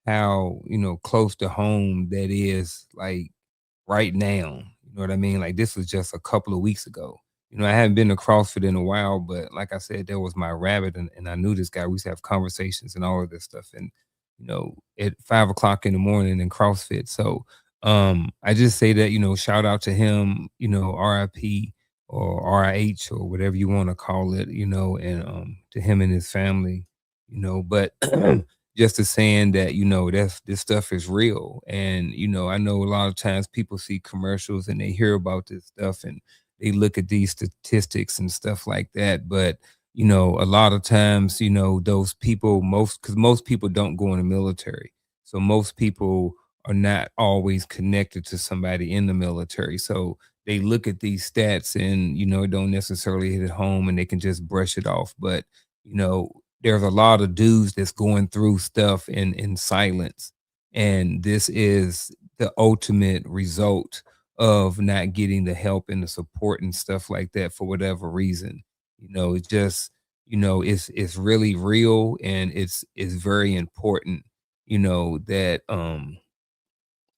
how, close to home that is, like, right now. You know what I mean? Like, this was just a couple of weeks ago. I haven't been to CrossFit in a while, but like I said, that was my rabbit, and I knew this guy. We used to have conversations and all of this stuff, and at 5 o'clock in the morning in CrossFit. So I just say that, shout out to him, RIP or RIH or whatever you want to call it, and to him and his family, but just to saying that, this stuff is real. And, I know a lot of times people see commercials and they hear about this stuff and they look at these statistics and stuff like that. But, a lot of times, those people, because most people don't go in the military. So most people are not always connected to somebody in the military. So they look at these stats and, don't necessarily hit it home and they can just brush it off. But, there's a lot of dudes that's going through stuff in silence. And this is the ultimate result of not getting the help and the support and stuff like that for whatever reason. It's just, it's really real, and it's very important, that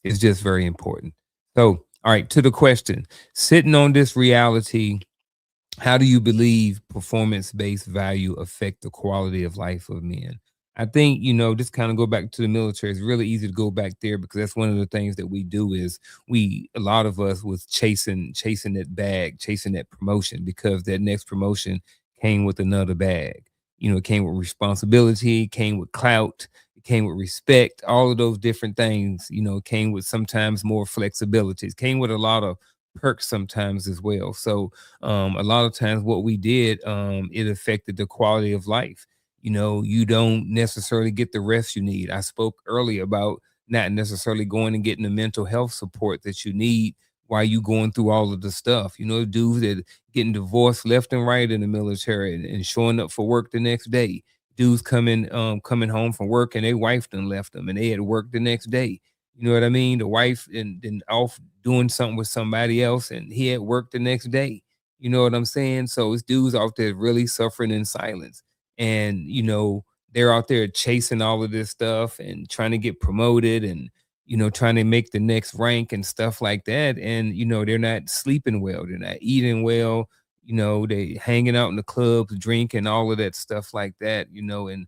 it's just very important. So, all right, to the question, sitting on this reality, how do you believe performance-based value affect the quality of life of men? I think, just kind of go back to the military. It's really easy to go back there because that's one of the things that we do is a lot of us was chasing that bag, chasing that promotion, because that next promotion came with another bag. It came with responsibility, came with clout, it came with respect, all of those different things, came with sometimes more flexibility. It came with a lot of perks sometimes as well. So a lot of times what we did, it affected the quality of life. You don't necessarily get the rest you need. I spoke earlier about not necessarily going and getting the mental health support that you need while you going through all of the stuff. Dudes that getting divorced left and right in the military and showing up for work the next day. Dudes coming home from work and their wife done left them and they had work the next day. You know what I mean? The wife and then off doing something with somebody else and he had work the next day. You know what I'm saying? So it's dudes out there really suffering in silence. And, they're out there chasing all of this stuff and trying to get promoted and, trying to make the next rank and stuff like that. And, they're not sleeping well. They're not eating well. They hanging out in the clubs, drinking, all of that stuff like that, and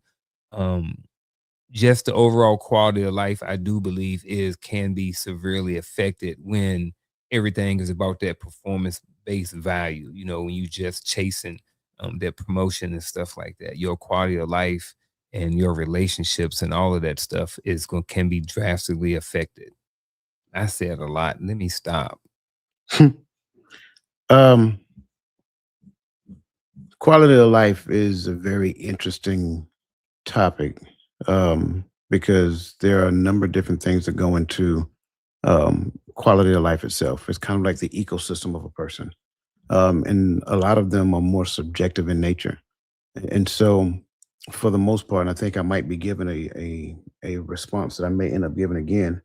um just the overall quality of life, I do believe, can be severely affected when everything is about that performance based value. When you just chasing that promotion and stuff like that, your quality of life and your relationships and all of that stuff can be drastically affected. I said a lot. Let me stop. um, Quality of life is a very interesting topic, because there are a number of different things that go into quality of life itself. It's kind of like the ecosystem of a person, and a lot of them are more subjective in nature. And so, for the most part, and I think I might be giving a response that I may end up giving again.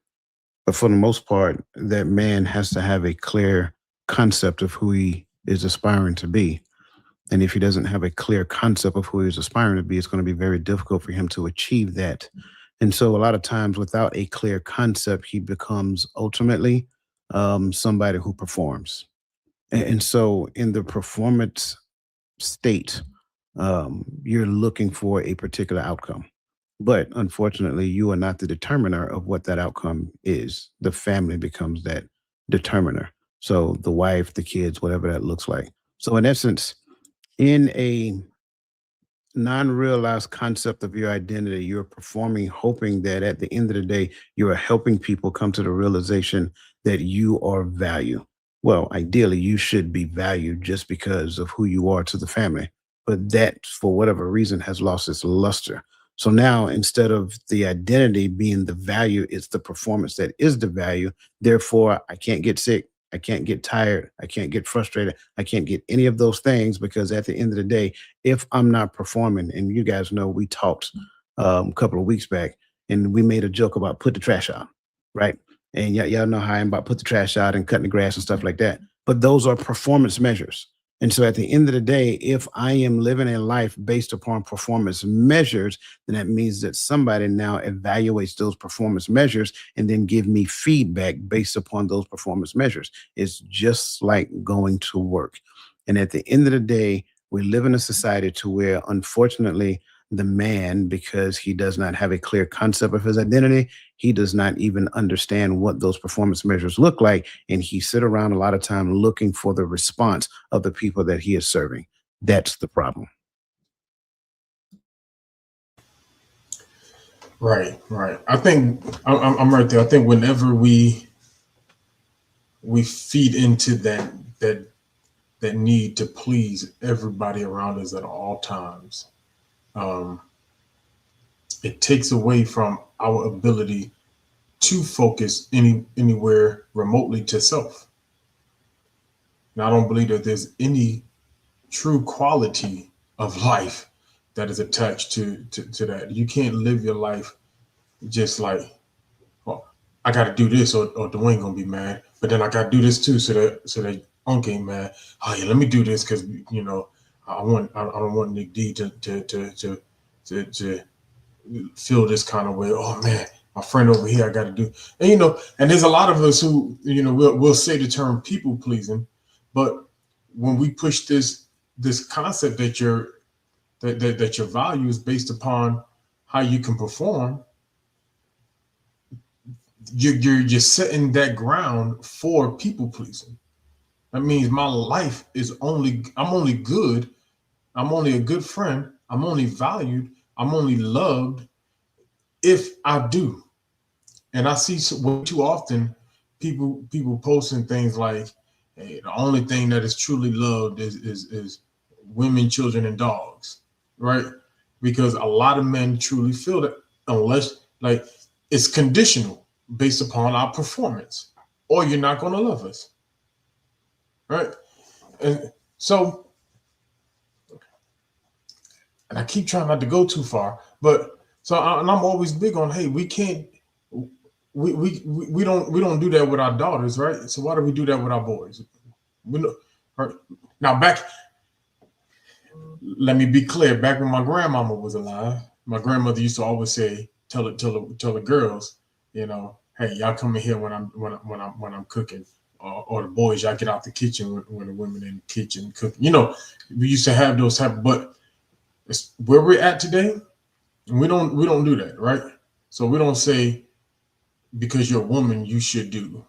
But for the most part, that man has to have a clear concept of who he is aspiring to be. And if he doesn't have a clear concept of who he's aspiring to be, it's going to be very difficult for him to achieve that. And so, a lot of times, without a clear concept, he becomes ultimately somebody who performs. And so, in the performance state, you're looking for a particular outcome. But unfortunately, you are not the determiner of what that outcome is. The family becomes that determiner. So the wife, the kids, whatever that looks like. So, in essence, in a non-realized concept of your identity, you're performing, hoping that at the end of the day, you are helping people come to the realization that you are value. Well, ideally, you should be valued just because of who you are to the family. But that, for whatever reason, has lost its luster. So now, instead of the identity being the value, it's the performance that is the value. Therefore, I can't get sick. I can't get tired. I can't get frustrated. I can't get any of those things because at the end of the day, if I'm not performing, and you guys know we talked a couple of weeks back and we made a joke about put the trash out, right? And y'all know how I'm about put the trash out and cutting the grass and stuff like that. But those are performance measures. And so at the end of the day, if I am living a life based upon performance measures, then that means that somebody now evaluates those performance measures and then give me feedback based upon those performance measures. It's just like going to work. And at the end of the day, we live in a society to where, unfortunately, the man, because he does not have a clear concept of his identity, he does not even understand what those performance measures look like. And he sit around a lot of time looking for the response of the people that he is serving. That's the problem. Right, right. I think I'm right there. I think whenever we feed into that need to please everybody around us at all times, um, it takes away from our ability to focus anywhere remotely to self. Now, I don't believe that there's any true quality of life that is attached to that. You can't live your life just like, well, I got to do this or Dwayne gonna be mad, but then I got to do this too so that Unc ain't mad. Oh yeah, let me do this because I don't want Nick D to feel this kind of way. Oh man, my friend over here, I got to do. And there's a lot of us who we'll say the term people pleasing, but when we push this concept that your value is based upon how you can perform, you're setting that ground for people pleasing. That means my life is I'm only good. I'm only a good friend. I'm only valued. I'm only loved if I do. And I see way too often people posting things like, "Hey, the only thing that is truly loved is women, children, and dogs," right? Because a lot of men truly feel that unless like it's conditional based upon our performance, or you're not going to love us, right? And so, and I keep trying not to go too far, but and I'm always big on, hey, we can't we don't do that with our daughters, right? So why do we do that with our boys? We know, right? Now let me be clear. Back when my grandmama was alive, my grandmother used to always say, tell the girls, hey, y'all come in here when I'm cooking, or the boys, y'all get out the kitchen when the women in the kitchen cooking. We used to have those type, but it's where we're at today. We don't do that, right? So we don't say because you're a woman you should do,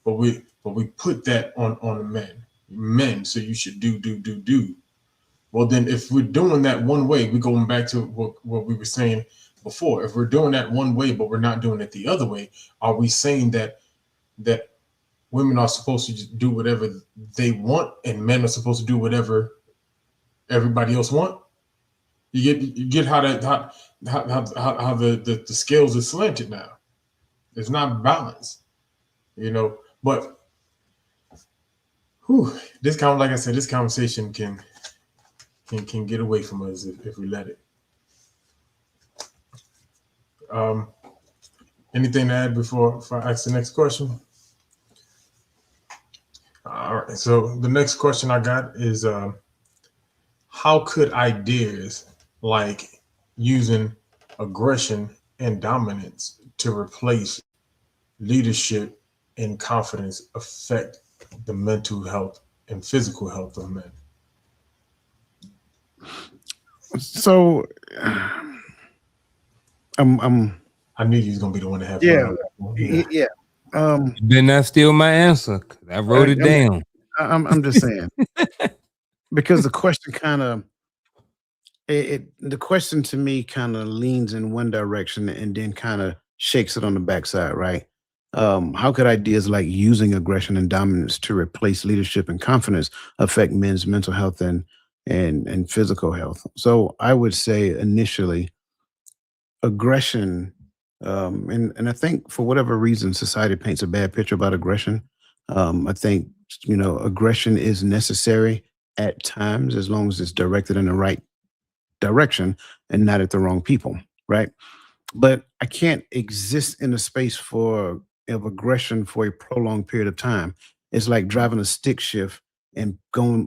but we put that on the men, so you should do. Well, then if we're doing that one way, we're going back to what we were saying before. If we're doing that one way but we're not doing it the other way, are we saying that women are supposed to just do whatever they want and men are supposed to do whatever everybody else want? You get how the scales are slanted now. It's not balanced, But this like I said, this conversation can get away from us if we let it. Anything to add before I ask the next question? All right. So the next question I got is, how could ideas like using aggression and dominance to replace leadership and confidence affect the mental health and physical health of men? So I knew you was gonna be the one to have yeah, fun. yeah. You better not steal my answer, 'cause I wrote it down. I'm just saying, because the question kind of the question to me kind of leans in one direction and then kind of shakes it on the backside, right? How could ideas like using aggression and dominance to replace leadership and confidence affect men's mental health and physical health? So I would say initially aggression, and I think for whatever reason society paints a bad picture about aggression. I think aggression is necessary at times as long as it's directed in the right direction and not at the wrong people, right? But I can't exist in a space of aggression for a prolonged period of time. It's like driving a stick shift and going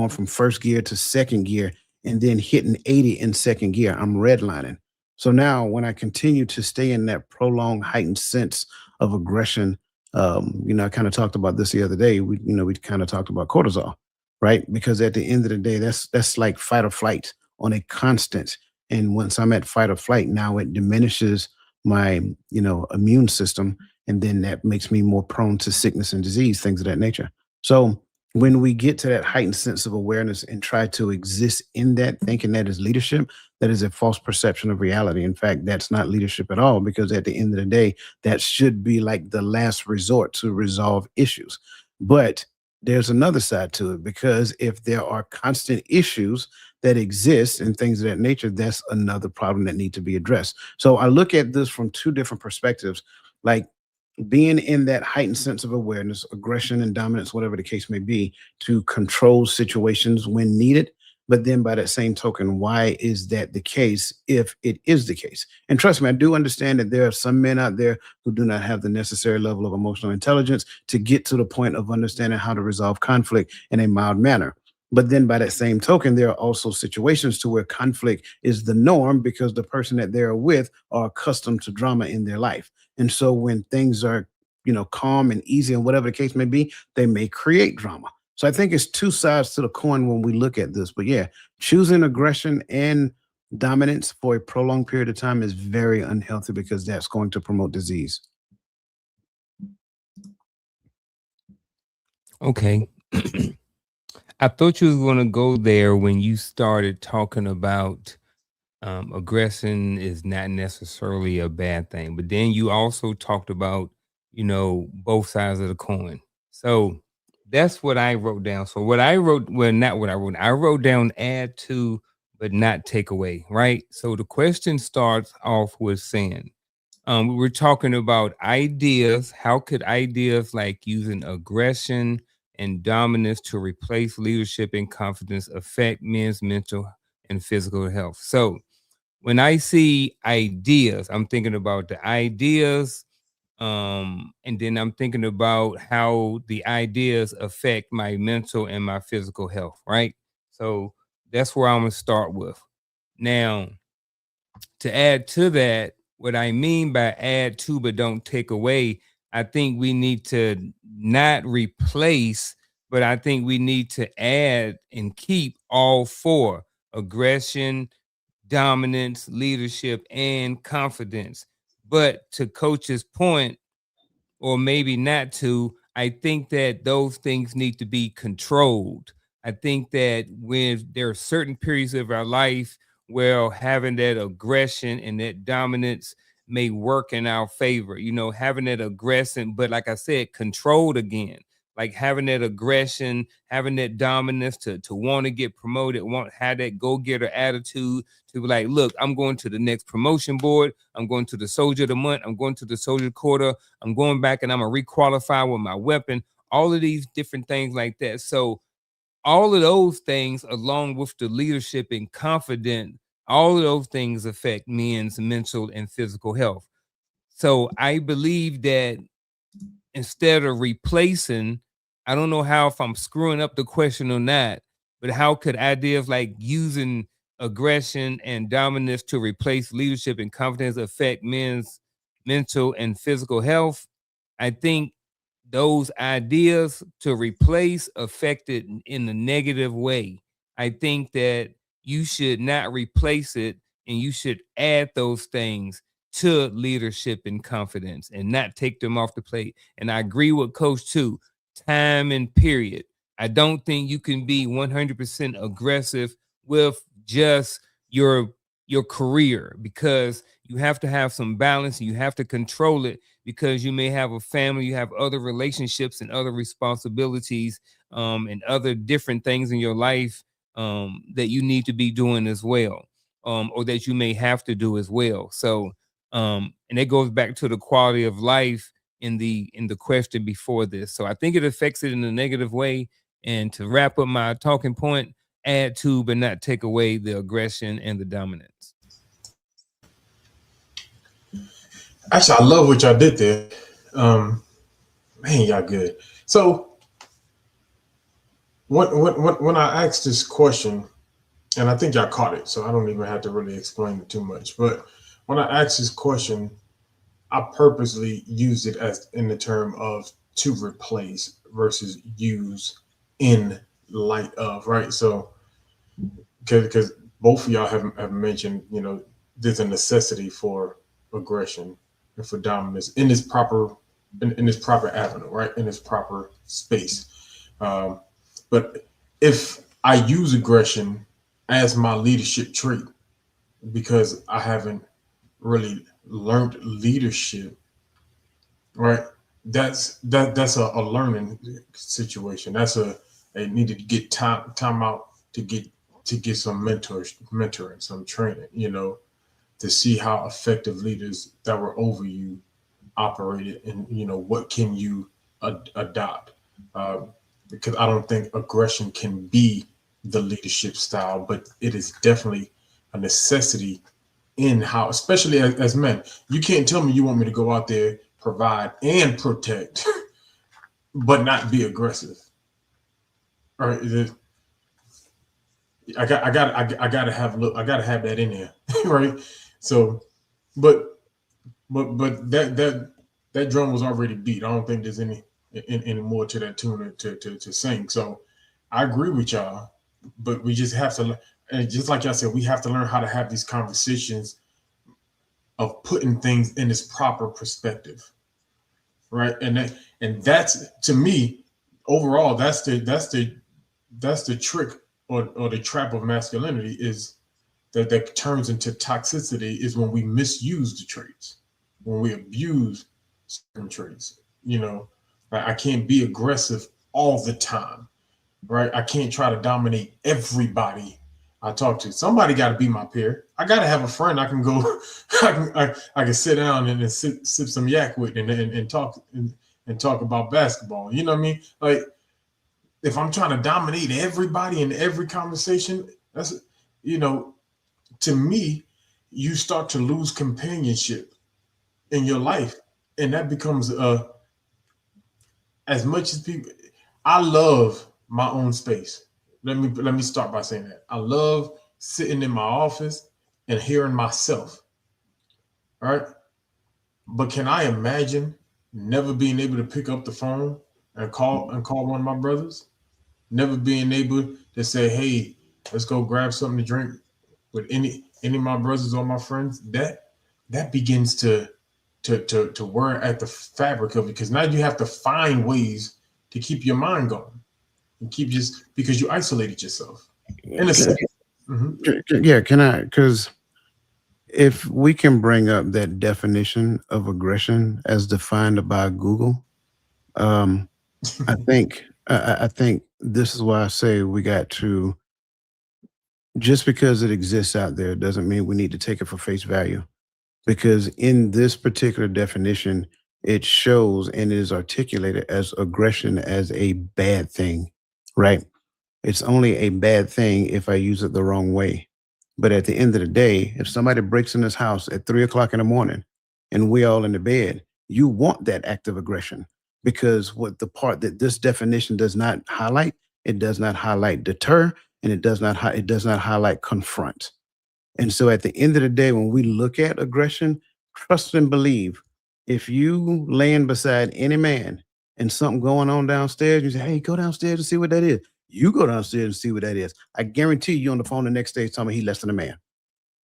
from first gear to second gear and then hitting 80 in second gear. I'm redlining. So now when I continue to stay in that prolonged heightened sense of aggression, I kind of talked about this the other day. We kind of talked about cortisol, right? Because at the end of the day, that's like fight or flight on a constant. And once I'm at fight or flight, now it diminishes my, immune system. And then that makes me more prone to sickness and disease, things of that nature. So when we get to that heightened sense of awareness and try to exist in that, thinking that is leadership, that is a false perception of reality. In fact, that's not leadership at all, because at the end of the day, that should be like the last resort to resolve issues. But there's another side to it, because if there are constant issues that exist and things of that nature, that's another problem that need to be addressed. So I look at this from two different perspectives, like being in that heightened sense of awareness, aggression and dominance, whatever the case may be, to control situations when needed. But then by that same token, why is that the case if it is the case? And trust me, I do understand that there are some men out there who do not have the necessary level of emotional intelligence to get to the point of understanding how to resolve conflict in a mild manner. But then by that same token, there are also situations to where conflict is the norm because the person that they're with are accustomed to drama in their life. And so when things are, calm and easy and whatever the case may be, they may create drama. So I think it's two sides to the coin when we look at this. But yeah, choosing aggression and dominance for a prolonged period of time is very unhealthy because that's going to promote disease. Okay. I thought you was going to go there when you started talking about aggression is not necessarily a bad thing, but then you also talked about, both sides of the coin. So that's what I wrote down. So what I wrote, well, not what I wrote down add to, but not take away, right? So the question starts off with saying, we were talking about ideas. How could ideas like using aggression and dominance to replace leadership and confidence affect men's mental and physical health? So when I see ideas, I'm thinking about the ideas, and then I'm thinking about how the ideas affect my mental and my physical health, right? So that's where I'm gonna start with. Now, to add to that, what I mean by add to but don't take away, I think we need to not replace, but I think we need to add and keep all four: aggression, dominance, leadership, and confidence. But to Coach's point, or maybe not to, I think that those things need to be controlled. I think that when there are certain periods of our life where having that aggression and that dominance may work in our favor, having that aggression, but like I said, controlled again, like having that aggression, having that dominance to want to get promoted, want have that go-getter attitude to be like, look, I'm going to the next promotion board, I'm going to the soldier of the month, I'm going to the soldier quarter, I'm going back and I'm gonna requalify with my weapon, all of these different things like that. So all of those things, along with the leadership and confidence, all of those things affect men's mental and physical health. So I believe that instead of replacing, I don't know how, if I'm screwing up the question or not, but how could ideas like using aggression and dominance to replace leadership and confidence affect men's mental and physical health? I think those ideas to replace affected in a negative way. I think that you should not replace it, and you should add those things to leadership and confidence and not take them off the plate. And I agree with Coach too. Time and period. I don't think you can be 100% aggressive with just your career, because you have to have some balance. You have to control it, because you may have a family, you have other relationships and other responsibilities, and other different things in your life that you need to be doing as well, or that you may have to do as well. So, and it goes back to the quality of life in the question before this. So I think it affects it in a negative way. And to wrap up my talking point, add to but not take away the aggression and the dominance. Actually, I love what y'all did there. Man, y'all good. So when I asked this question, and I think y'all caught it, so I don't even have to really explain it too much. But when I asked this question, I purposely used it as in the term of to replace versus use in light of, right? So because both of y'all have mentioned, there's a necessity for aggression and for dominance in this proper avenue, right? In this proper space. But if I use aggression as my leadership trait because I haven't really learned leadership, right? That's a learning situation. That's I needed to get time out to get some mentoring, some training, to see how effective leaders that were over you operated, and what can you adopt, because I don't think aggression can be the leadership style, but it is definitely a necessity in how, especially as men. You can't tell me you want me to go out there, provide and protect but not be aggressive. All right, I gotta have that in there. Right? So but that drum was already beat. I don't think there's any more to that tune to sing. So I agree with y'all, but we just have to, and just like y'all said, we have to learn how to have these conversations of putting things in its proper perspective, right? And that's, to me, overall, that's the trick or the trap of masculinity, is that turns into toxicity, is when we misuse the traits, when we abuse certain traits. I can't be aggressive all the time, right? I can't try to dominate everybody I talk to. Somebody got to be my peer. I got to have a friend I can go, I can sit down and sip some yak with and talk and talk about basketball. You know what I mean? Like, if I'm trying to dominate everybody in every conversation, that's, to me, you start to lose companionship in your life, and that becomes as much as people. I love my own space. Let me start by saying that I love sitting in my office and hearing myself. All right, but can I imagine never being able to pick up the phone and call one of my brothers? Never being able to say, "Hey, let's go grab something to drink," with any of my brothers or my friends. That begins to wear at the fabric of it, because now you have to find ways to keep your mind going and keep, just because you isolated yourself. In a sense. Mm-hmm. Yeah, can I? Because if we can bring up that definition of aggression as defined by Google, I think this is why I say we got to. Just because it exists out there doesn't mean we need to take it for face value. Because in this particular definition, it shows and is articulated as aggression as a bad thing, right? It's only a bad thing if I use it the wrong way. But at the end of the day, if somebody breaks in this house at 3 o'clock in the morning and we all in the bed, you want that act of aggression, because what the part that this definition does not highlight, it does not highlight deter, and it does not highlight confront. And so at the end of the day, when we look at aggression, trust and believe. If you laying beside any man and something going on downstairs, you say, hey, go downstairs and see what that is. You go downstairs and see what that is. I guarantee you on the phone the next day telling me he less than a man.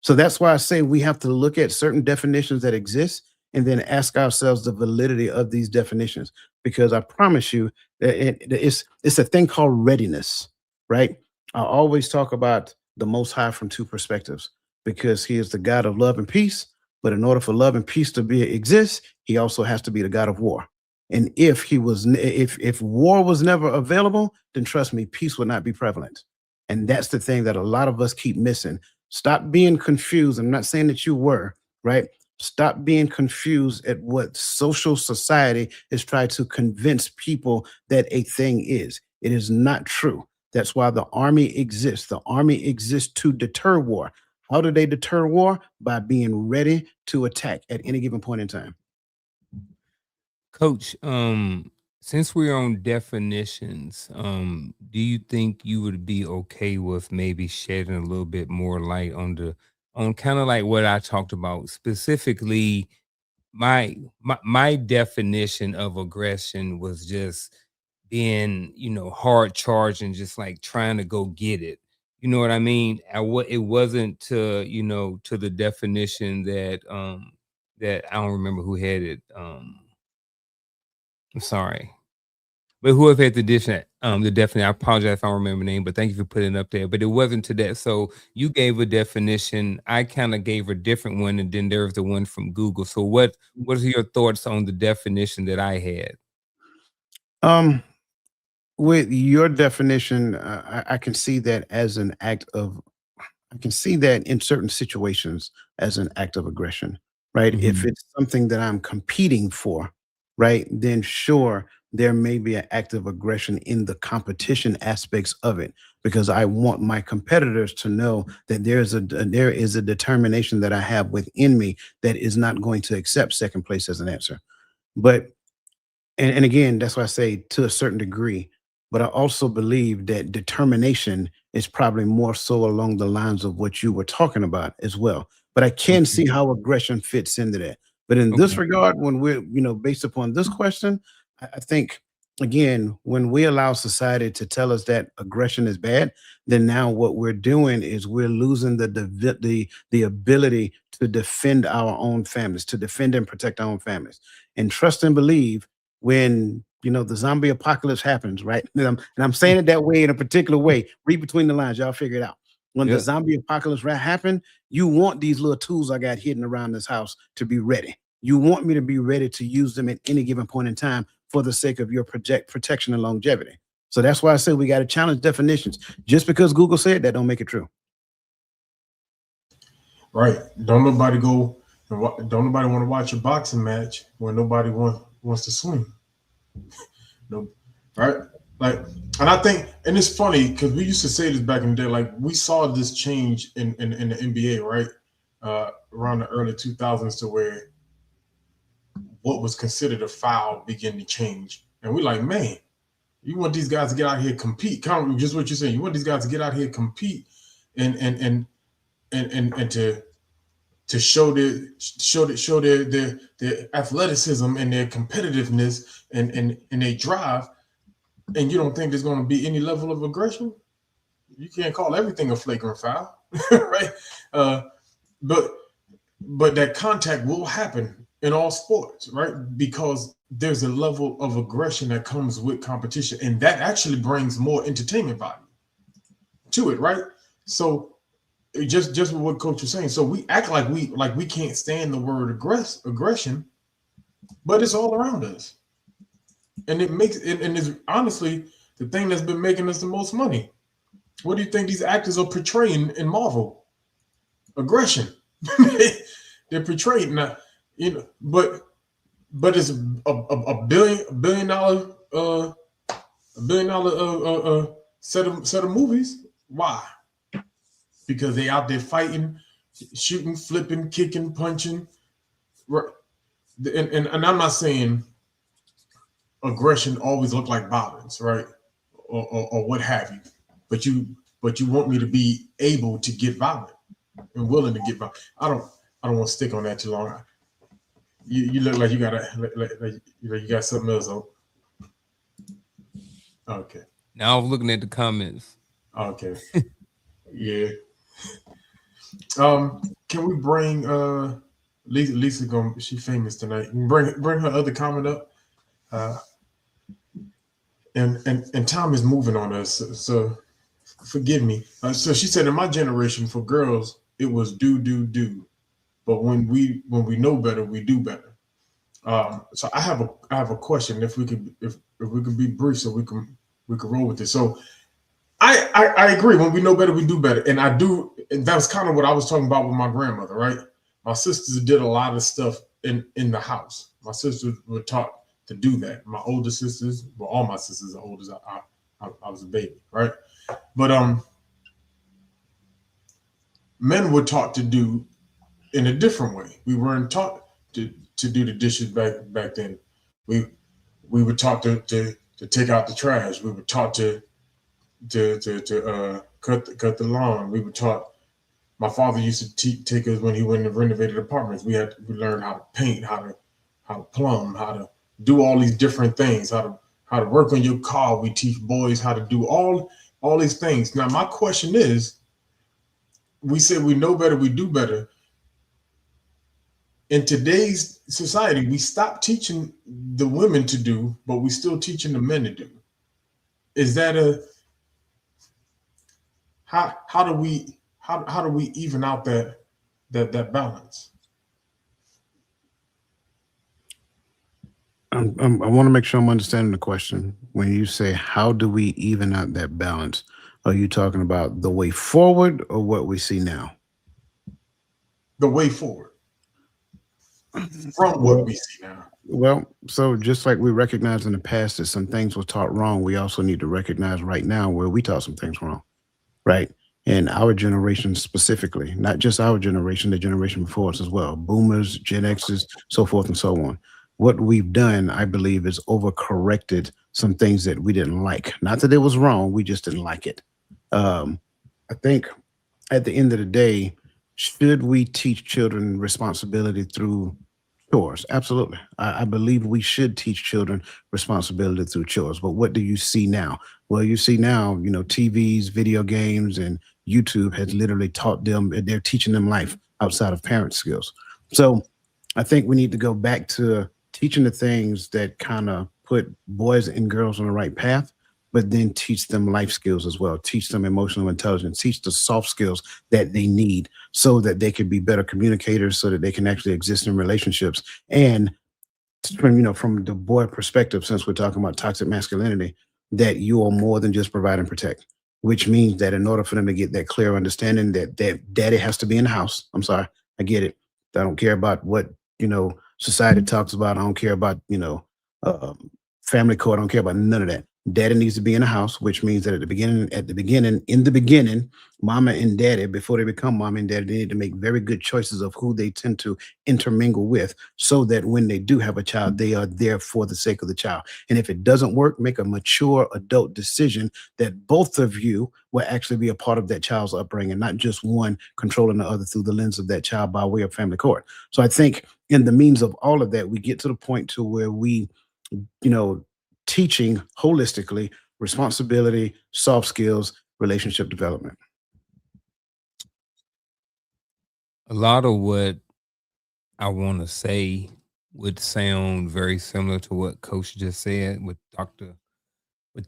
So that's why I say we have to look at certain definitions that exist and then ask ourselves the validity of these definitions. Because I promise you that it's a thing called readiness, right? I always talk about the Most High from two perspectives, because he is the God of love and peace. But in order for love and peace to exist, he also has to be the God of war. And if war was never available, then trust me, peace would not be prevalent. And that's the thing that a lot of us keep missing. Stop being confused. I'm not saying that you were, right? Stop being confused at what social society is trying to convince people that a thing is. It is not true. That's why the army exists. The army exists to deter war. How do they deter war? By being ready to attack at any given point in time. Coach, since we're on definitions, do you think you would be okay with maybe shedding a little bit more light on kind of like what I talked about, specifically my definition of aggression was just being, hard charged and just like trying to go get it. You know what I mean? It wasn't to the definition that I don't remember who had it. I'm sorry. But whoever had the definition, I apologize if I don't remember the name, but thank you for putting it up there. But it wasn't to that. So you gave a definition. I kind of gave a different one, and then there's the one from Google. So what are your thoughts on the definition that I had? With your definition, I can see that as an act of, I can see that in certain situations as an act of aggression, right? If it's something that I'm competing for, right, then sure, there may be an act of aggression in the competition aspects of it, because I want my competitors to know that there is a determination that I have within me that is not going to accept second place as an answer. But and again, that's why I say to a certain degree, but I also believe that determination is probably more so along the lines of what you were talking about as well. But I can see how aggression fits into that. But in this regard, when we're, based upon this question, I think again, when we allow society to tell us that aggression is bad, then now what we're doing is we're losing the ability to defend our own families, to defend and protect our own families. And trust and believe, when the zombie apocalypse happens, right? And I'm saying it that way in a particular way. Read between the lines, y'all figure it out. When the zombie apocalypse happen, you want these little tools I got hidden around this house to be ready. You want me to be ready to use them at any given point in time for the sake of your protection and longevity. So that's why I say we got to challenge definitions. Just because Google said that don't make it true. Right. Don't nobody want to watch a boxing match when nobody wants to swing. No, right? Like, and I think, and it's funny because we used to say this back in the day. Like, we saw this change in the NBA, right? Around the early 2000s, to where what was considered a foul began to change, and we're like, man, you want these guys to get out here and compete? Kind of just what you're saying. You want these guys to get out here and compete, and to show their athleticism and their competitiveness and their drive, and you don't think there's going to be any level of aggression? You can't call everything a flagrant foul, right? But that contact will happen in all sports, right? Because there's a level of aggression that comes with competition, and that actually brings more entertainment value to it, right? So just what Coach was saying. So we act like we can't stand the word aggression, but it's all around us, and it makes it, and it's honestly the thing that's been making us the most money. What do you think these actors are portraying in Marvel? Aggression. They're portraying now, but it's a billion dollar set of movies. Why? Because they out there fighting, shooting, flipping, kicking, punching. And I'm not saying aggression always look like violence, right? Or what have you. But you want me to be able to get violent and willing to get violent. I don't want to stick on that too long. You look like you got you got something else on. Okay. Now I was looking at the comments. Okay. Yeah. Can we bring Lisa going? She's famous tonight. Bring her other comment up. And time is moving on us, so forgive me. So she said, in my generation, for girls, it was do, but when we know better, we do better. So I have a question. If we could be brief, so we can roll with this. So I agree. When we know better, we do better, and I do. And that's kind of what I was talking about with my grandmother, right? My sisters did a lot of stuff in the house. My sisters were taught to do that. My older sisters, well, all my sisters are older. I was a baby, right? But men were taught to do in a different way. We weren't taught to do the dishes back then. We were taught to take out the trash. We were taught to cut the lawn. We were taught. My father used to take us when he went and renovated apartments. We learned how to paint, how to plumb, how to do all these different things, how to work on your car. We teach boys how to do all these things. Now, my question is, we said we know better, we do better. In today's society, we stop teaching the women to do, but we still teaching the men to do. Is that how do we even out that balance? I want to make sure I'm understanding the question. When you say how do we even out that balance, are you talking about the way forward or what we see now? The way forward from what we see now. Well, so just like we recognized in the past that some things were taught wrong, we also need to recognize right now where we taught some things wrong, right? And our generation specifically, not just our generation, the generation before us as well, boomers, Gen X's, so forth and so on. What we've done, I believe, is overcorrected some things that we didn't like. Not that it was wrong, we just didn't like it. I think at the end of the day, should we teach children responsibility through chores? Absolutely. I believe we should teach children responsibility through chores. But what do you see now? Well, you see now, TVs, video games, and YouTube has literally taught them, they're teaching them life outside of parent skills. So I think we need to go back to teaching the things that kind of put boys and girls on the right path, but then teach them life skills as well. Teach them emotional intelligence, teach the soft skills that they need so that they can be better communicators, so that they can actually exist in relationships. And from the boy perspective, since we're talking about toxic masculinity, that you are more than just provide and protect, which means that in order for them to get that clear understanding that daddy has to be in the house. I'm sorry, I get it. I don't care about what, society talks about. I don't care about, family code. I don't care about none of that. Daddy needs to be in the house, which means that in the beginning, mama and daddy, before they become mama and daddy, they need to make very good choices of who they tend to intermingle with, so that when they do have a child, they are there for the sake of the child. And if it doesn't work, make a mature adult decision that both of you will actually be a part of that child's upbringing, not just one controlling the other through the lens of that child by way of family court. So I think in the means of all of that, we get to the point to where we, teaching holistically responsibility, soft skills, relationship development. A lot of what I want to say would sound very similar to what Coach just said, with the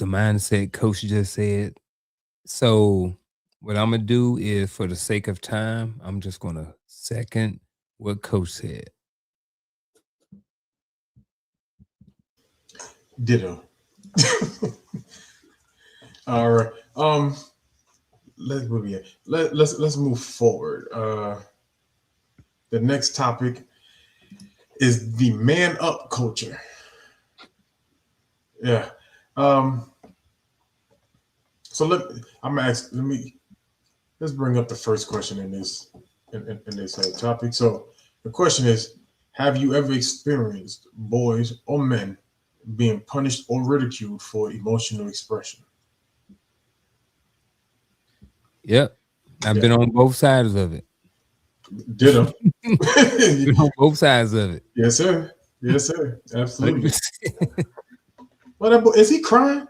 mindset Coach just said. So what I'm gonna do is, for the sake of time, I'm just gonna second what Coach said. Ditto. All right. Let's move forward. The next topic is the man up culture. Yeah. So let's bring up the first question in this topic. So the question is, have you ever experienced boys or men being punished or ridiculed for emotional expression? Yep. I've Yeah, been on both sides of it. ditto. Been on both sides of it. Yes, sir. Yes, sir. Absolutely. 100%. Well, that boy, is he crying?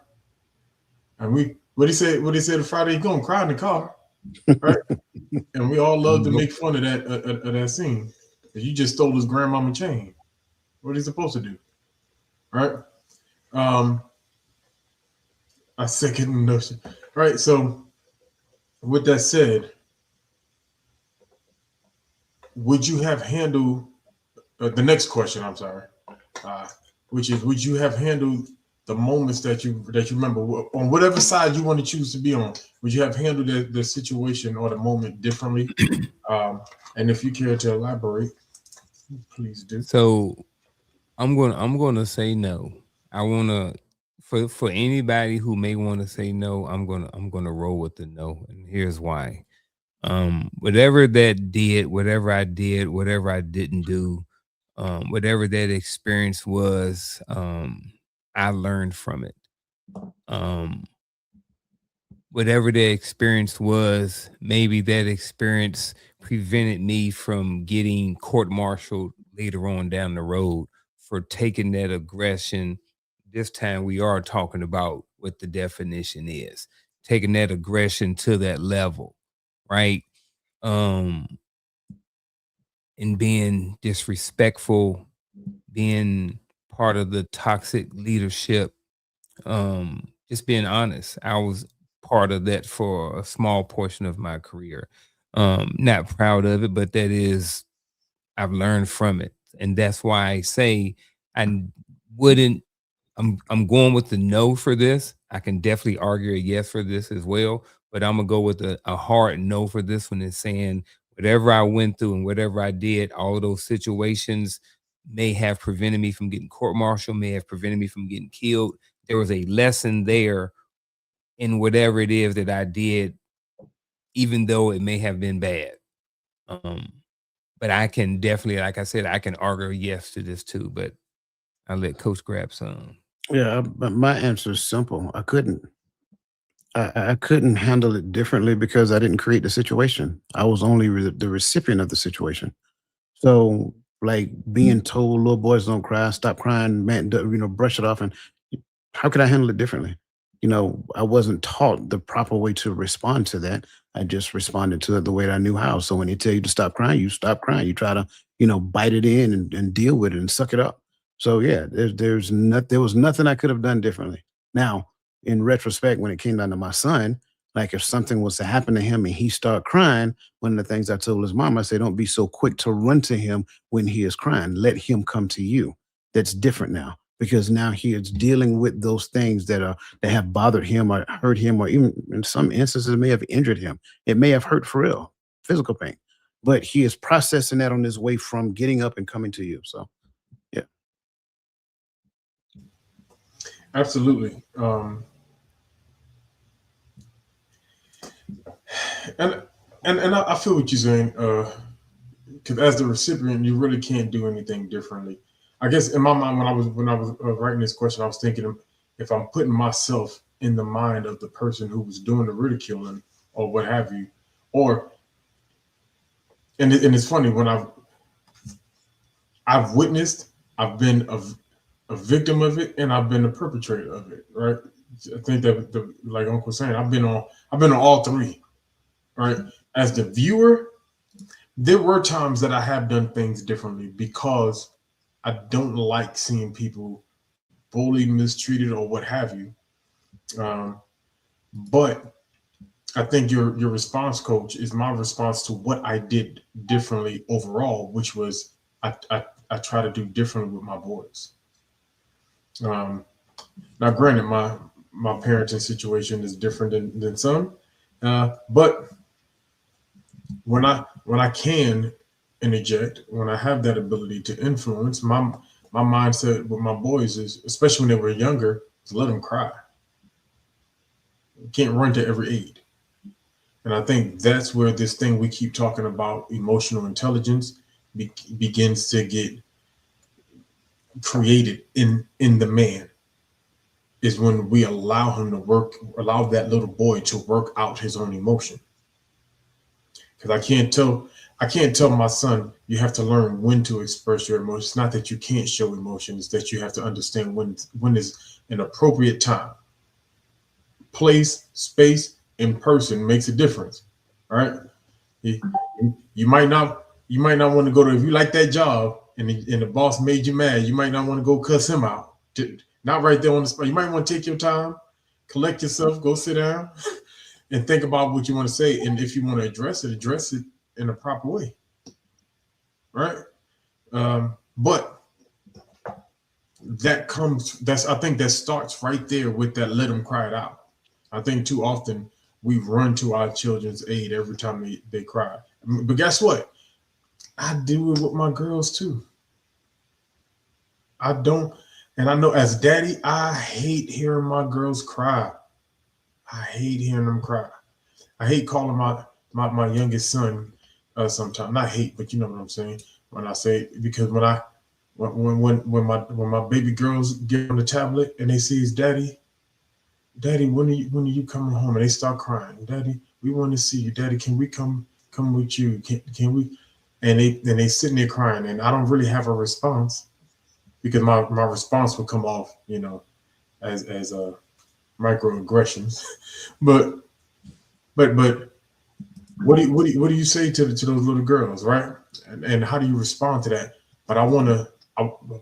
And what he said to Friday, he gonna cry in the car, right? And we all love to make fun of that scene. You just stole his grandmama chain. What are you supposed to do, right? I second the notion, right? So, with that said, would you have handled the next question? I'm sorry, which is, would you have handled the moments that you remember on whatever side you want to choose to be on? Would you have handled the situation or the moment differently? And if you care to elaborate, please do. So I'm gonna say no. I wanna for anybody who may want to say no, I'm gonna roll with the no, and here's why. Whatever that did, whatever I did, whatever I didn't do, whatever that experience was, I learned from it. Um, Whatever that experience was, maybe that experience prevented me from getting court-martialed later on down the road for taking that aggression. This time we are talking about what the definition is, taking that aggression to that level, right? Um, and being disrespectful, being part of the toxic leadership, just being honest. I was part of that for a small portion of my career. Not proud of it, but that is, I've learned from it. And that's why I say I wouldn't, I'm going with the no for this. I can definitely argue a yes for this as well, but I'm gonna go with a hard no for this one, is saying whatever I went through and whatever I did, all of those situations may have prevented me from getting court-martialed, may have prevented me from getting killed. There was a lesson there in whatever it is that I did, even though it may have been bad. Um, but I can definitely, like I said, I can argue yes to this too, but I'll let Coach grab some. Yeah, but my answer is simple. I couldn't. I couldn't handle it differently because I didn't create the situation. I was only the recipient of the situation. So, like being told, "Little boys don't cry, stop crying, man, brush it off," and how could I handle it differently? I wasn't taught the proper way to respond to that. I just responded to it the way that I knew how. So when they tell you to stop crying, you stop crying. You try to, bite it in and deal with it and suck it up. So yeah, there was nothing I could have done differently. Now, in retrospect, when it came down to my son, like if something was to happen to him and he start crying, one of the things I told his mom, I said, don't be so quick to run to him when he is crying. Let him come to you. That's different now because now he is dealing with those things that have bothered him or hurt him, or even in some instances may have injured him. It may have hurt for real, physical pain, but he is processing that on his way from getting up and coming to you. So, yeah. Absolutely. And I feel what you're saying. Because as the recipient, you really can't do anything differently. I guess in my mind, when I was writing this question, I was thinking, if I'm putting myself in the mind of the person who was doing the ridiculing or what have you, or and it's funny when I've witnessed, I've been a victim of it, and I've been a perpetrator of it. Right? I think that like Uncle was saying, I've been on all three. Right? As the viewer, there were times that I have done things differently because I don't like seeing people bullied, mistreated, or what have you. But I think your response, Coach, is my response to what I did differently overall, which was I try to do differently with my boys. Now, granted, my parenting situation is different than some, but when I can interject, when I have that ability to influence, my mindset with my boys is, especially when they were younger, to let them cry. can't run to every aid. And I think that's where this thing we keep talking about, emotional intelligence, begins to get created in the man, is when we allow him to allow that little boy to work out his own emotion. Because I can't tell my son, you have to learn when to express your emotions. It's not that you can't show emotions, that you have to understand when is an appropriate time. Place, space, and person makes a difference. All right. You, you might not want to go to, if you like that job and the boss made you mad, you might not want to go cuss him out. Not right there on the spot. You might want to take your time, collect yourself, go sit down, and think about what you want to say. And if you want to address it in a proper way. Right. But I think that starts right there with that, let them cry it out. I think too often we run to our children's aid every time they cry. But guess what? I do it with my girls too. I don't, and I know as daddy, I hate hearing my girls cry. I hate hearing them cry. I hate calling my youngest son sometimes. Not hate, but you know what I'm saying when I say, because when my baby girls get on the tablet and they see his daddy, when are you coming home? And they start crying. Daddy, we want to see you. Daddy, can we come with you? Can we? And they sitting there crying, and I don't really have a response, because my response will come off, as microaggressions. but what do you say to those little girls, right? And how do you respond to that? But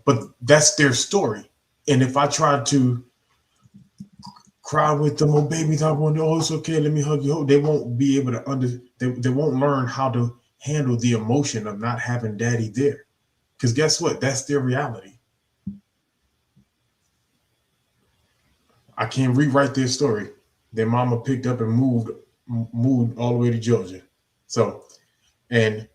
but that's their story. And if I try to cry with them, oh baby, it's okay, let me hug you, they won't be able to they won't learn how to handle the emotion of not having daddy there. Because guess what? That's their reality. I can't rewrite their story. Their mama picked up and moved all the way to Georgia. So, and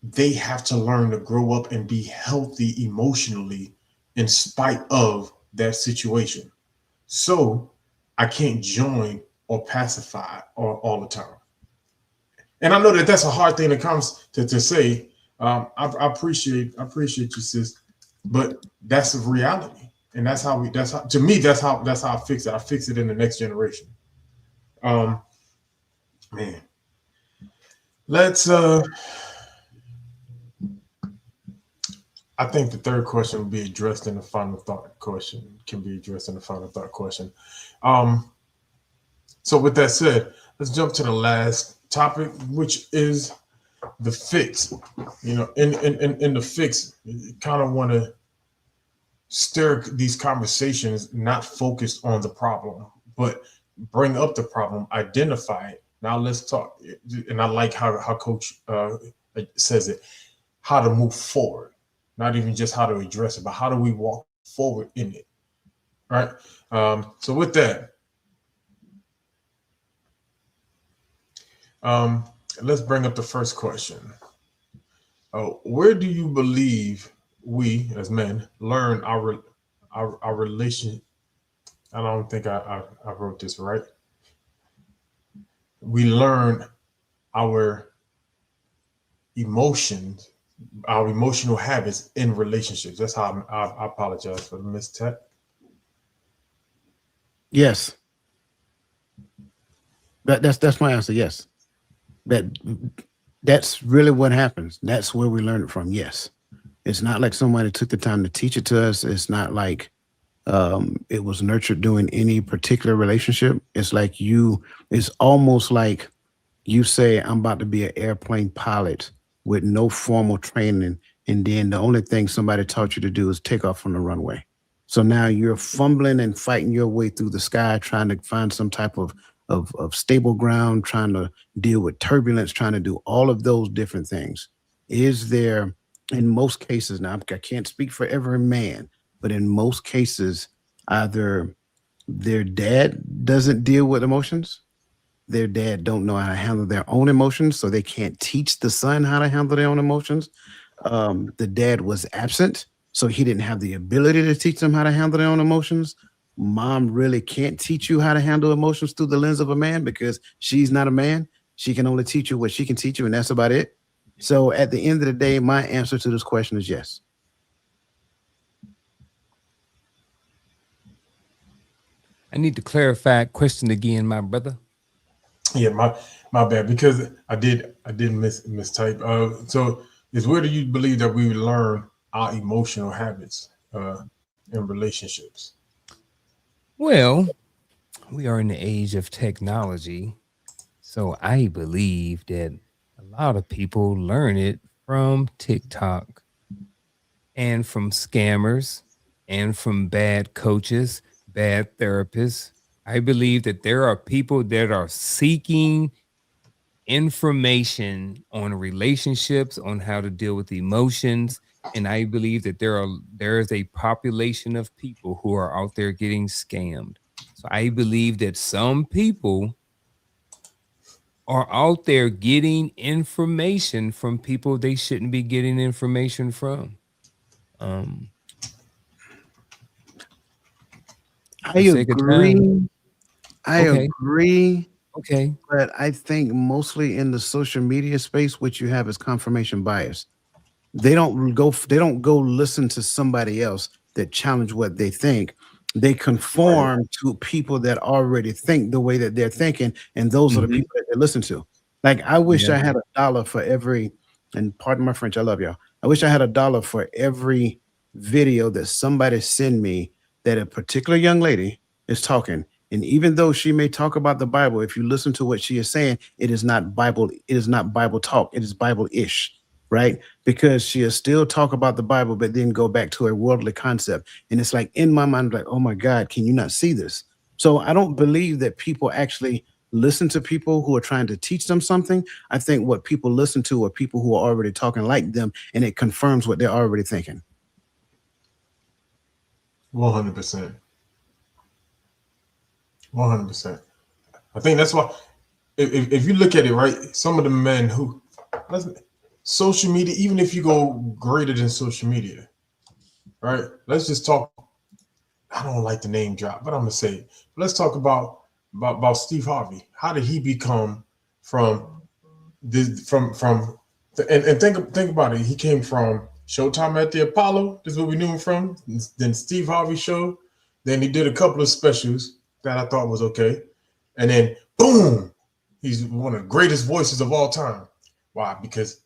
they have to learn to grow up and be healthy emotionally in spite of that situation. So I can't join or pacify all the time. And I know that that's a hard thing to say. I appreciate you, sis, but that's a reality. And that's how I fix it. I fix it in the next generation. Man, let's I think the third question will be addressed in the final thought question. So with that said, let's jump to the last topic, which is the fix. In the fix, you kind of want to stir these conversations, not focused on the problem, but bring up the problem, identify it. Now let's talk. And I like how Coach says it, how to move forward. Not even just how to address it, but how do we walk forward in it, right? So with that, let's bring up the first question. Where do you believe we, as men, learn our relation? I don't think I wrote this right. We learn our emotions, our emotional habits in relationships. That's how I apologize for the mistake. Yes. That's my answer. Yes. That's really what happens. That's where we learn it from. Yes. It's not like somebody took the time to teach it to us. It's not like it was nurtured during any particular relationship. It's like it's almost like you say, I'm about to be an airplane pilot with no formal training. And then the only thing somebody taught you to do is take off from the runway. So now you're fumbling and fighting your way through the sky, trying to find some type of stable ground, trying to deal with turbulence, trying to do all of those different things. Is there, in most cases, now I can't speak for every man, but in most cases, either their dad doesn't deal with emotions, their dad don't know how to handle their own emotions, so they can't teach the son how to handle their own emotions. The dad was absent, so he didn't have the ability to teach them how to handle their own emotions. mom really can't teach you how to handle emotions through the lens of a man because she's not a man. She can only teach you what she can teach you, and that's about it. So at the end of the day, my answer to this question is yes. I need to clarify question again, my brother. Yeah, my bad, because I did mistype. So is where do you believe that we learn our emotional habits in relationships? Well, we are in the age of technology, so I believe that a lot of people learn it from TikTok and from scammers and from bad coaches, bad therapists. I believe that there are people that are seeking information on relationships, on how to deal with emotions, and I believe that there is a population of people who are out there getting scammed. So I believe that some people are out there getting information from people they shouldn't be getting information from. Um, I for sake of time. agree. I Okay. agree. Okay. But I think mostly in the social media space, what you have is confirmation bias. They don't go listen to somebody else that challenge what they think. They Right. conform to people that already think the way that they're thinking, and those are the Hmm. people that they listen to. Like I wish Yeah. I had a dollar for every, and pardon my French, I love y'all. I wish I had a dollar for every video that somebody send me that a particular young lady is talking. And even though she may talk about the Bible, if you listen to what she is saying, it is not Bible, it is not Bible talk, it is Bible-ish, right? Because she'll still talk about the Bible, but then go back to a worldly concept. And it's like in my mind, like, oh my God, can you not see this? So I don't believe that people actually listen to people who are trying to teach them something. I think what people listen to are people who are already talking like them, and it confirms what they're already thinking. 100%. 100%. I think that's why if you look at it right, some of the men who social media, even if you go greater than social media, right? Let's just talk. I don't like the name drop, but I'm gonna say it. Let's talk about Steve Harvey. How did he become from this from and think about it. He came from Showtime at the Apollo. This is what we knew him from. Then Steve Harvey show. Then he did a couple of specials that I thought was okay. And then boom, he's one of the greatest voices of all time. Why? Because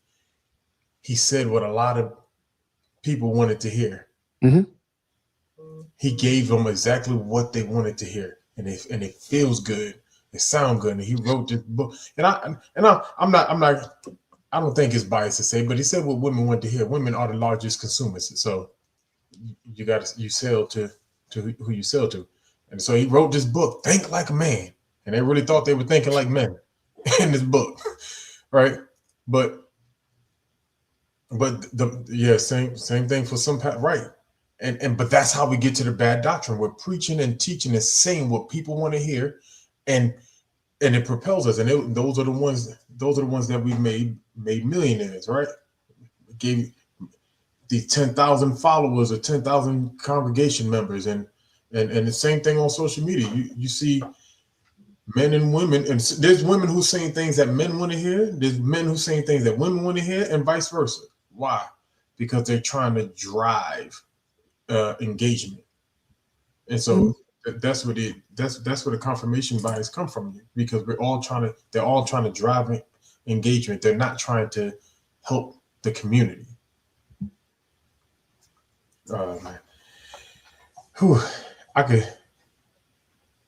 he said what a lot of people wanted to hear. Mhm. He gave them exactly what they wanted to hear, and it feels good. It sounds good. And he wrote this book. I'm not. I don't think it's biased to say, but he said what women want to hear. Women are the largest consumers, so you sell to who you sell to, and so he wrote this book, Think Like a Man, and they really thought they were thinking like men in this book, right? But same thing for some right, and but that's how we get to the bad doctrine. We're preaching and teaching and saying what people want to hear, and it propels us, and those are the ones that we made millionaires, right? Gave these 10,000 followers or 10,000 congregation members, and the same thing on social media. You see men and women, and there's women who saying things that men want to hear. There's men who saying things that women want to hear, and vice versa. Why? Because they're trying to drive engagement, and Mhm. so that's where the confirmation bias come from, because they're all trying to drive engagement. They're not trying to help the community. Man. Whew. I could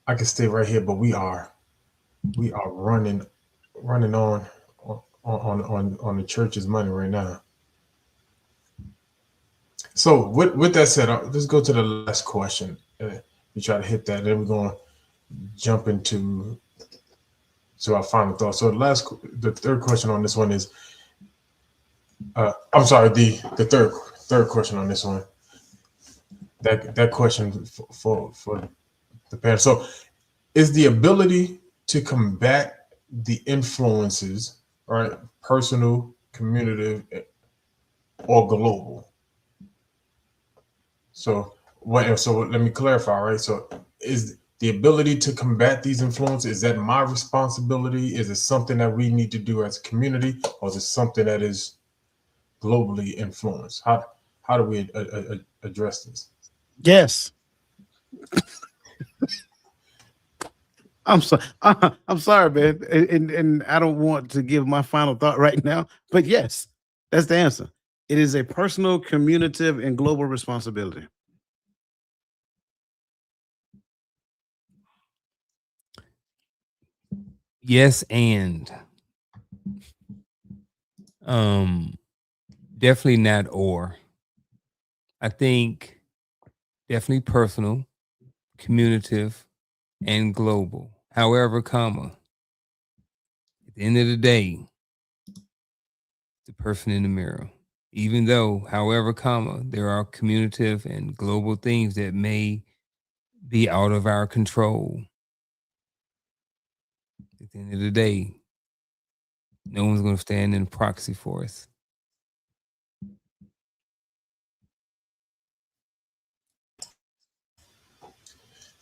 I could stay right here, but we are running on the church's money right now. So with that said, let's go to the last question. We try to hit that, then we're going to jump into our final thoughts. So the third question on this one is, I'm sorry, the third question on this one. That question for the parents. So, is the ability to combat the influences, right, personal, community, or global? So let me clarify, right? So is the ability to combat these influences, is that my responsibility? Is it something that we need to do as a community, or is it something that is globally influenced? How do we address this? Yes. I'm sorry. I'm sorry, man. And I don't want to give my final thought right now, but yes, that's the answer. It is a personal, communicative, and global responsibility. Yes, and definitely not or. I think definitely personal, communicative, and global. However, comma, at the end of the day, the person in the mirror. Even though, however, comma, there are communicative and global things that may be out of our control. At the end of the day, no one's going to stand in proxy for us.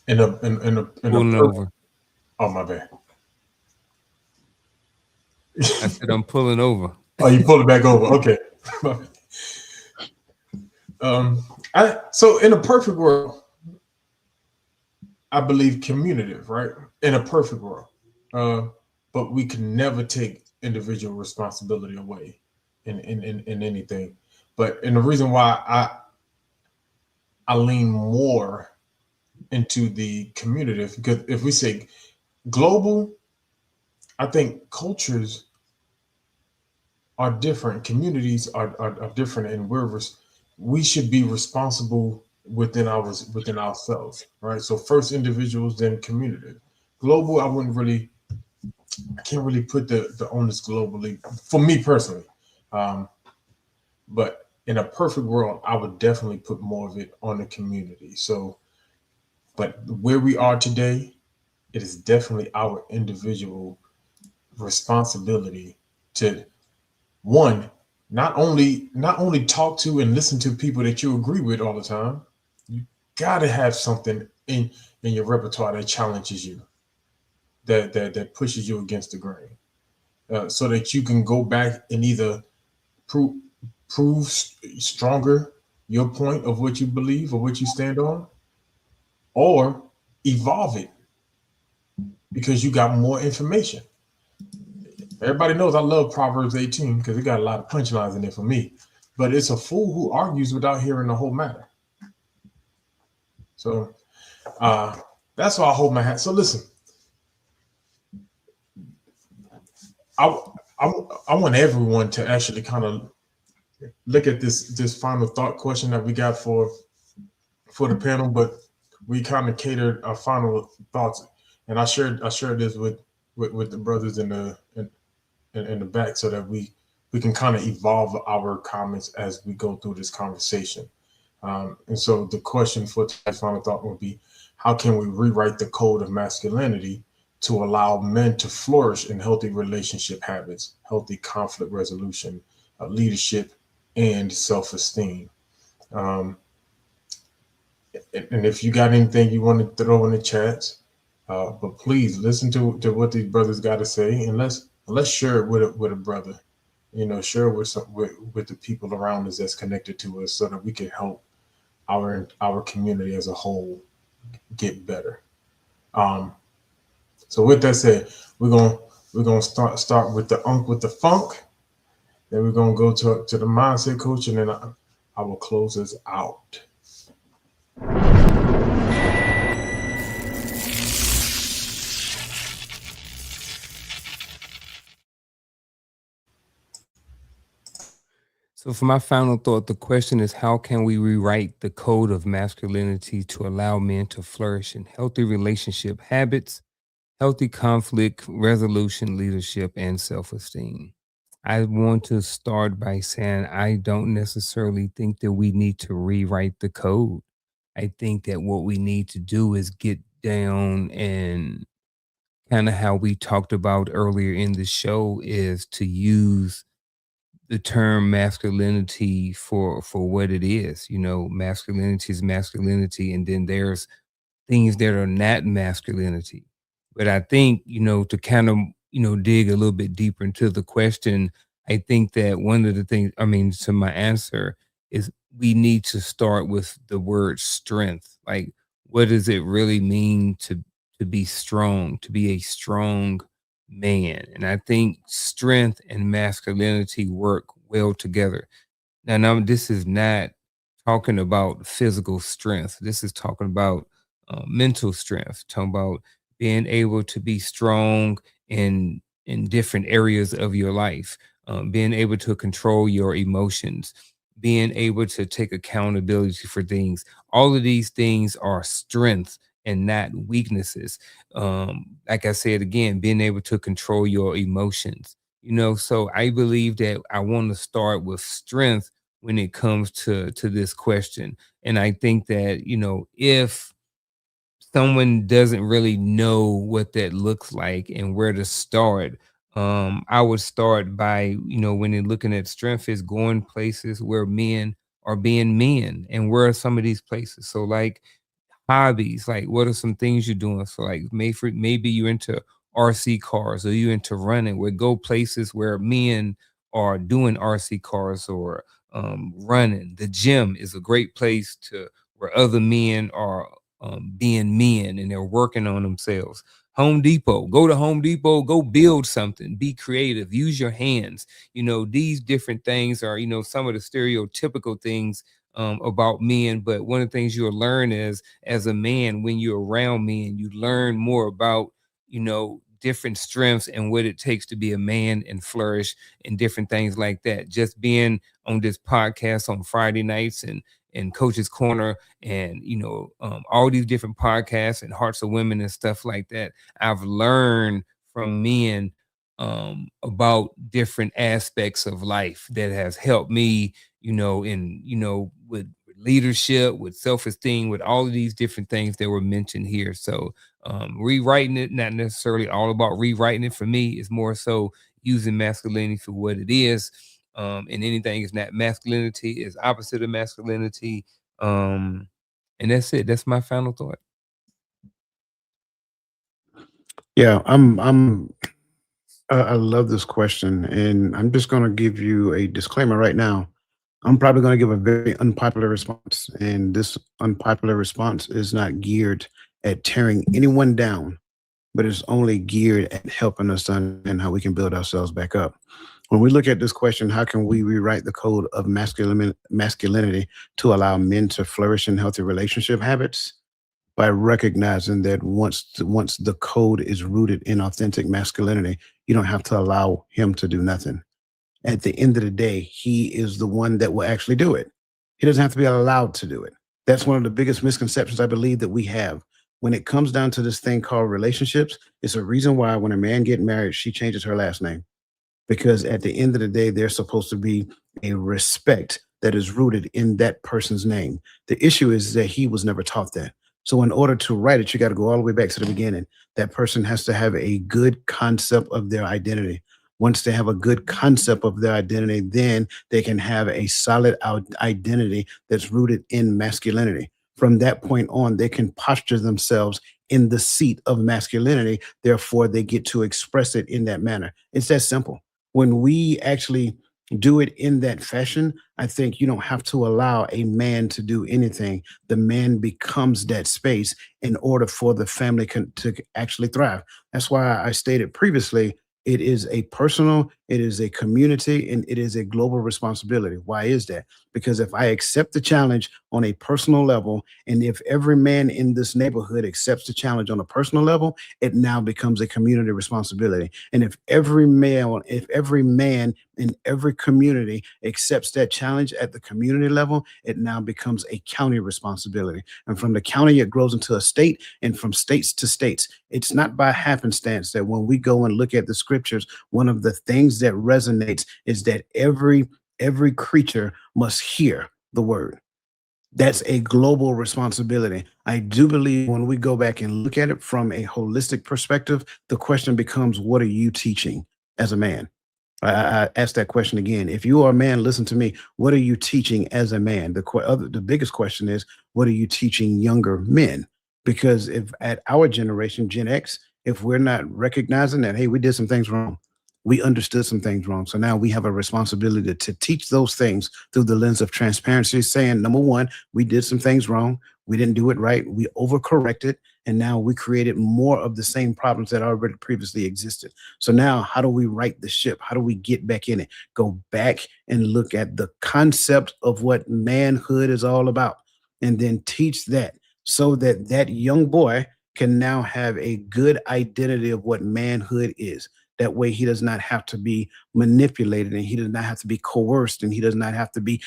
Pulling over. Oh, my bad. I said I'm pulling over. Oh, you pulled it back over. Okay. So in a perfect world, I believe communicative, right? In a perfect world, but we can never take individual responsibility away in anything. And the reason why I lean more into the communicative, because if we say global, I think cultures are different, communities are different, and we should be responsible within ourselves, right? So first individuals, then community. Global, I can't really put the onus globally for me personally, but in a perfect world, I would definitely put more of it on the community. So, but where we are today, it is definitely our individual responsibility to, one, not only talk to and listen to people that you agree with all the time. You gotta have something in your repertoire that challenges you, that pushes you against the grain, so that you can go back and either prove stronger your point of what you believe or what you stand on, or evolve it because you got more information. Everybody knows I love Proverbs 18 because it got a lot of punchlines in there for me. But it's a fool who argues without hearing the whole matter. So that's why I hold my hat. So listen, I, I want everyone to actually kind of look at this final thought question that we got for the panel, but we kind of catered our final thoughts, and I shared this with the brothers in the back so that we can kind of evolve our comments as we go through this conversation. And so the question for today's final thought would be, how can we rewrite the code of masculinity to allow men to flourish in healthy relationship habits, healthy conflict resolution, leadership, and self-esteem? Um, and if you got anything you want to throw in the chats, but please listen to what these brothers got to say, and let's share it with a brother. Share it with the people around us that's connected to us, so that we can help our community as a whole get better. Um, so with that said, we're gonna start with the with the funk. Then we're gonna go to the mindset coach, and then I will close us out. So, for my final thought, the question is, how can we rewrite the code of masculinity to allow men to flourish in healthy relationship habits, healthy conflict resolution, leadership, and self esteem? I want to start by saying I don't necessarily think that we need to rewrite the code. I think that what we need to do is get down and kind of how we talked about earlier in the show is to use the term masculinity for what it is. Masculinity is masculinity, and then there's things that are not masculinity. But I think, to kind of, dig a little bit deeper into the question, I think that one of the things, to my answer is we need to start with the word strength. Like, what does it really mean to be strong, to be a strong man? And I think strength and masculinity work well together. Now, this is not talking about physical strength. This is talking about mental strength. Talking about being able to be strong in different areas of your life, being able to control your emotions, being able to take accountability for things. All of these things are strengths and not weaknesses. Like I said again, being able to control your emotions. So I believe that I want to start with strength when it comes to this question. And I think that, if someone doesn't really know what that looks like and where to start, I would start by, when they're looking at strength, is going places where men are being men. And where are some of these places? So like hobbies, like what are some things you're doing? So like maybe you're into RC cars, or you into running. We go places where men are doing RC cars, or running. The gym is a great place to where other men are being men and they're working on themselves. Home Depot, go to Home Depot, go build something, be creative, use your hands. These different things are, some of the stereotypical things about men. But one of the things you'll learn is, as a man, when you're around men, you learn more about, different strengths and what it takes to be a man and flourish and different things like that. Just being on this podcast on Friday nights and Coach's Corner and, all these different podcasts and Hearts of Women and stuff like that, I've learned from men about different aspects of life that has helped me, with leadership, with self-esteem, with all of these different things that were mentioned here. So rewriting it, not necessarily all about rewriting it for me, is more so using masculinity for what it is. And anything is not masculinity is opposite of masculinity. And that's it. That's my final thought. Yeah, I love this question, and I'm just going to give you a disclaimer right now. I'm probably going to give a very unpopular response, and this unpopular response is not geared at tearing anyone down, but it's only geared at helping us understand how we can build ourselves back up. When we look at this question, how can we rewrite the code of masculinity to allow men to flourish in healthy relationship habits? By recognizing that once the code is rooted in authentic masculinity, you don't have to allow him to do nothing. At the end of the day, he is the one that will actually do it. He doesn't have to be allowed to do it. That's one of the biggest misconceptions I believe that we have. When it comes down to this thing called relationships, it's a reason why when a man get married, she changes her last name, because at the end of the day, there's supposed to be a respect that is rooted in that person's name. The issue is that he was never taught that. So in order to write it, you got to go all the way back to the beginning. That person has to have a good concept of their identity. Once they have a good concept of their identity, then they can have a solid identity that's rooted in masculinity. From that point on, they can posture themselves in the seat of masculinity. Therefore, they get to express it in that manner. It's that simple. When we actually do it in that fashion, I think you don't have to allow a man to do anything. The man becomes that space in order for the family to actually thrive. That's why I stated previously, it is a personal, it is a community, and it is a global responsibility. Why is that? Because if I accept the challenge on a personal level, and if every man in this neighborhood accepts the challenge on a personal level, it now becomes a community responsibility. And if every man in every community accepts that challenge at the community level, it now becomes a county responsibility. And from the county, it grows into a state, and from states to states. It's not by happenstance that when we go and look at the scriptures, one of the things that resonates is that every creature must hear the word. That's a global responsibility. I do believe when we go back and look at it from a holistic perspective, the question becomes, what are you teaching as a man? I ask that question again. If you are a man, listen to me. What are you teaching as a man? The biggest question is, what are you teaching younger men? Because if at our generation, Gen X, if we're not recognizing that, hey, we did some things wrong, we understood some things wrong. So now we have a responsibility to teach those things through the lens of transparency, saying, number one, we did some things wrong. We didn't do it right. We overcorrected. And now we created more of the same problems that already previously existed. So now how do we right the ship? How do we get back in it? Go back and look at the concept of what manhood is all about, and then teach that, so that that young boy can now have a good identity of what manhood is. That way he does not have to be manipulated, and he does not have to be coerced, and he does not have to be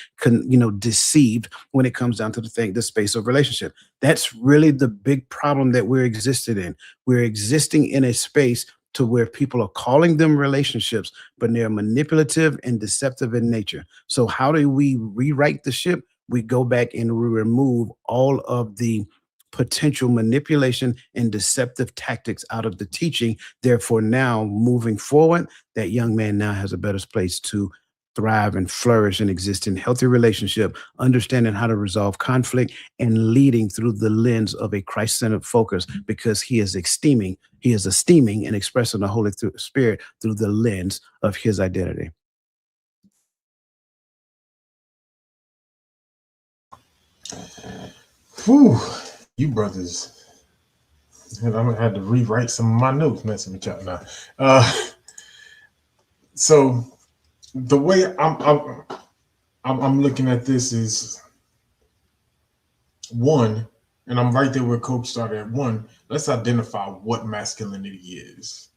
deceived when it comes down to the space of relationship. That's really the big problem that we're existed in. We're existing in a space to where people are calling them relationships, but they're manipulative and deceptive in nature. So how do we rewrite the ship? We go back and we remove all of the potential manipulation and deceptive tactics out of the teaching. Therefore, now moving forward, that young man now has a better place to thrive and flourish and exist in healthy relationship, understanding how to resolve conflict and leading through the lens of a Christ-centered focus, because he is esteeming and expressing the Holy Spirit through the lens of his identity. Whew, you brothers. I'm gonna have to rewrite some of my notes messing with y'all now. So the way I'm looking at this is, one, and I'm right there where Coach started at. One, let's identify what masculinity is.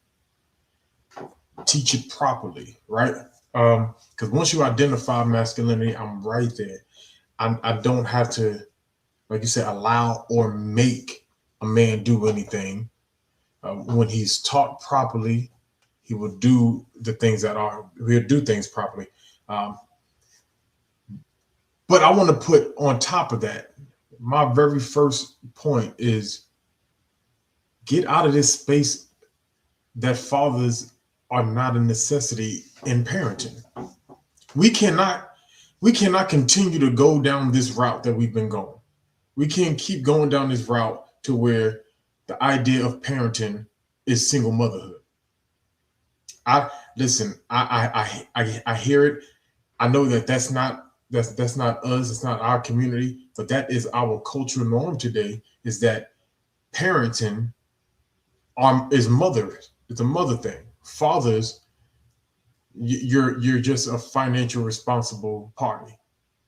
Teach it properly, right? Because once you identify masculinity, I'm right there. I don't have to, like you said, allow or make a man do anything. When he's taught properly, he will do the things he'll do things properly. But I want to put on top of that, my very first point is, get out of this space that fathers are not a necessity in parenting. We cannot continue to go down this route that we've been going. We can't keep going down this route to where the idea of parenting is single motherhood. I hear it. I know that that's not us. It's not our community, but that is our cultural norm today. Is that parenting is mother? It's a mother thing. Fathers, you're just a financial responsible party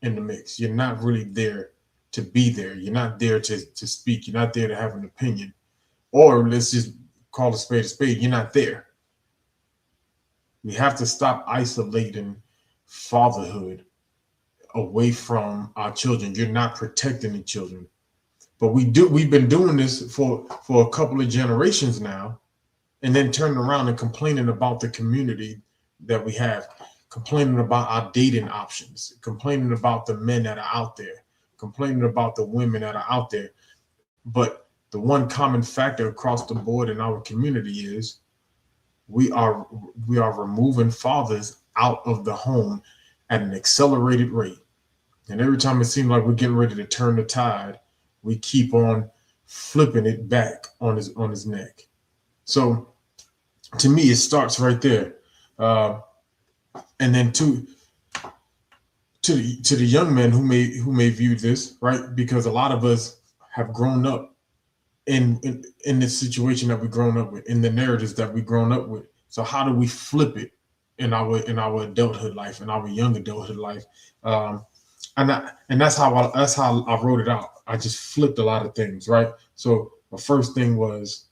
in the mix. You're not really there to be there. You're not there to speak. You're not there to have an opinion. Or let's just call a spade a spade. You're not there. We have to stop isolating fatherhood away from our children. You're not protecting the children. But we've been doing this for a couple of generations now, and then turning around and complaining about the community that we have, complaining about our dating options, complaining about the men that are out there, complaining about the women that are out there. But the one common factor across the board in our community is we are removing fathers out of the home at an accelerated rate. And every time it seems like we're getting ready to turn the tide, we keep on flipping it back on his neck. So to me, it starts right there. And then to the young men who may view this, right, because a lot of us have grown up in this situation that we've grown up with, in the narratives that we've grown up with. So how do we flip it in our adulthood life, in our young adulthood life? And that's how I wrote it out. I just flipped a lot of things, right? So the first thing was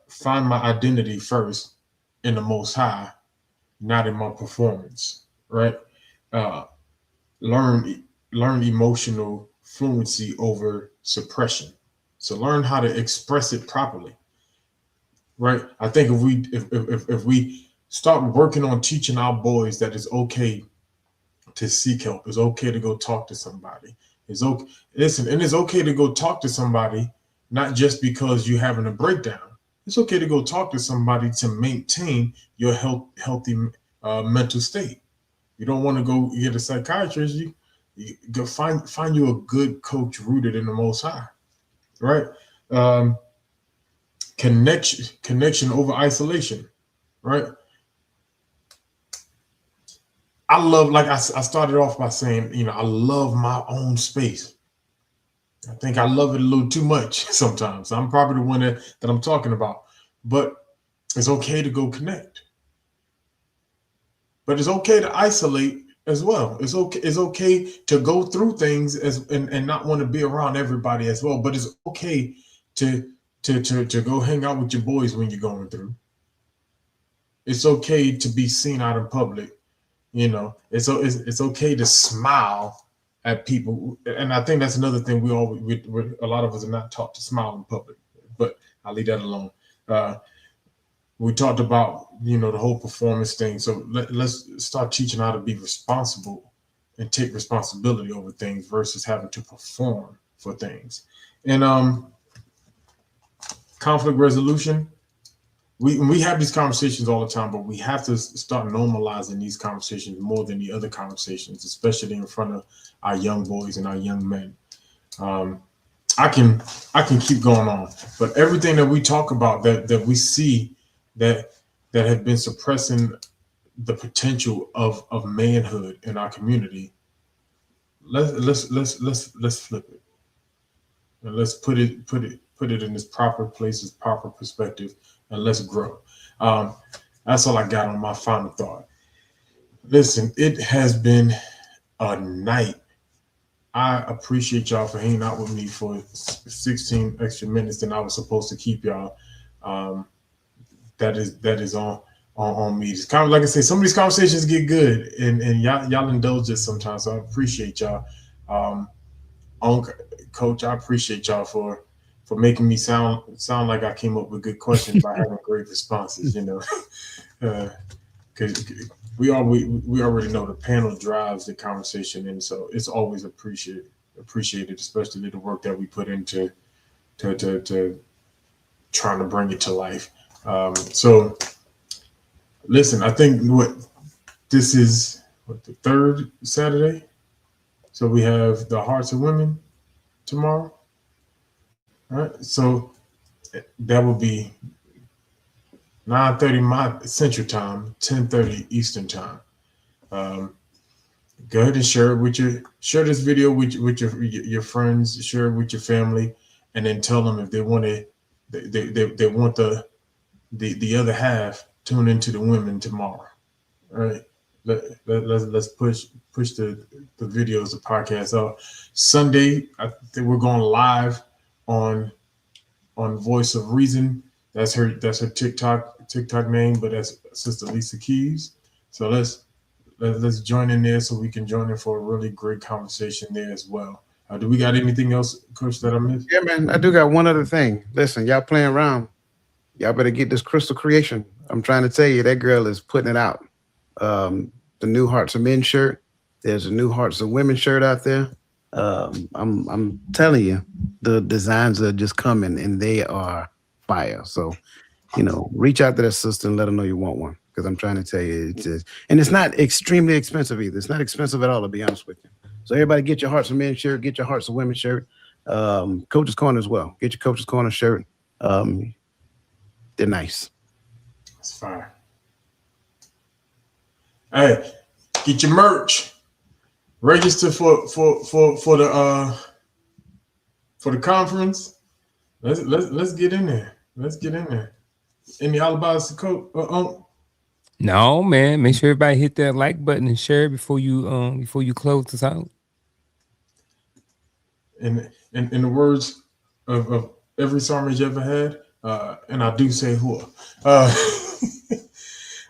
find my identity first in the Most High, not in my performance, right? Learn emotional fluency over suppression. So learn how to express it properly, right? I think if we start working on teaching our boys that it's okay to seek help, it's okay to go talk to somebody. It's okay. Listen, and it's okay to go talk to somebody, not just because you're having a breakdown. It's okay to go talk to somebody to maintain your healthy mental state. You don't want to go get a psychiatrist. You go find you a good coach rooted in the Most High, right? Connection over isolation, right? I love, like I started off by saying, I love my own space. I think I love it a little too much sometimes. I'm probably the one that I'm talking about. But it's okay to go connect. But it's okay to isolate as well. It's okay to go through things and not want to be around everybody as well. But it's okay to go hang out with your boys when you're going through. It's okay to be seen out in public. It's okay to smile at people, and I think that's another thing a lot of us are not taught to smile in public. But I'll leave that alone. We talked about the whole performance thing, so let's start teaching how to be responsible and take responsibility over things versus having to perform for things. And conflict resolution. We have these conversations all the time, but we have to start normalizing these conversations more than the other conversations, especially in front of our young boys and our young men. I can keep going on, but everything that we talk about that we see that have been suppressing the potential of manhood in our community, let's flip it and let's put it in its proper place, its proper perspective, and let's grow. That's all I got on my final thought. Listen, it has been a night. I appreciate y'all for hanging out with me for 16 extra minutes than I was supposed to keep y'all. That is on me. It's kind of like I say, some of these conversations get good, and y'all indulge us sometimes. So I appreciate y'all. Coach, I appreciate y'all for making me sound like I came up with good questions by having great responses. Because we already know the panel drives the conversation, and so it's always appreciated, especially the work that we put into to trying to bring it to life. So listen, I think this is the third Saturday. So we have the Hearts of Women tomorrow. All right, so that will be 9:30 my Central Time, 10:30 Eastern Time. Go ahead and share this video with your friends, share it with your family, and then tell them if they want to, they want the other half, tune into the women tomorrow. All right, let's push the videos, the podcast out. Sunday, I think we're going live on Voice of Reason. That's her TikTok name, but that's Sister Lisa Keys. So let's join in there so we can join in for a really great conversation there as well. Do we got anything else, Coach, that I missed? Yeah, man, I do got one other thing. Listen, y'all playing around. Y'all better get this crystal creation. I'm trying to tell you, that girl is putting it out. The new Hearts of Men shirt. There's a new Hearts of Women shirt out there. I'm telling you, the designs are just coming and they are fire. So, reach out to that sister and let her know you want one. Because I'm trying to tell you, and it's not extremely expensive either. It's not expensive at all, to be honest with you. So everybody get your Hearts of Men shirt, get your Hearts of Women shirt. Coach's Corner as well. Get your Coach's Corner shirt. They're nice. That's fine. Hey, get your merch. Register for the conference. Let's get in there. Let's get in there. Any alibis to coach? No, man. Make sure everybody hit that like button and share it before you close this out. In the words of every sermon you ever had, and I do say who.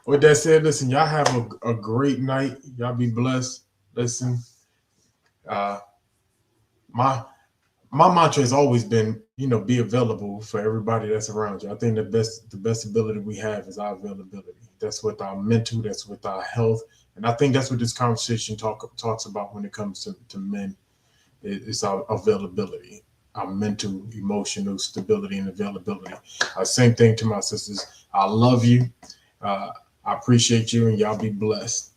With that said, listen, y'all have a great night. Y'all be blessed. Listen, my mantra has always been, be available for everybody that's around you. I think the best ability we have is our availability. That's with our mental, that's with our health. And I think that's what this conversation talks about when it comes to men. It's our availability, our mental, emotional stability and availability. Same thing to my sisters. I love you. I appreciate you, and y'all be blessed.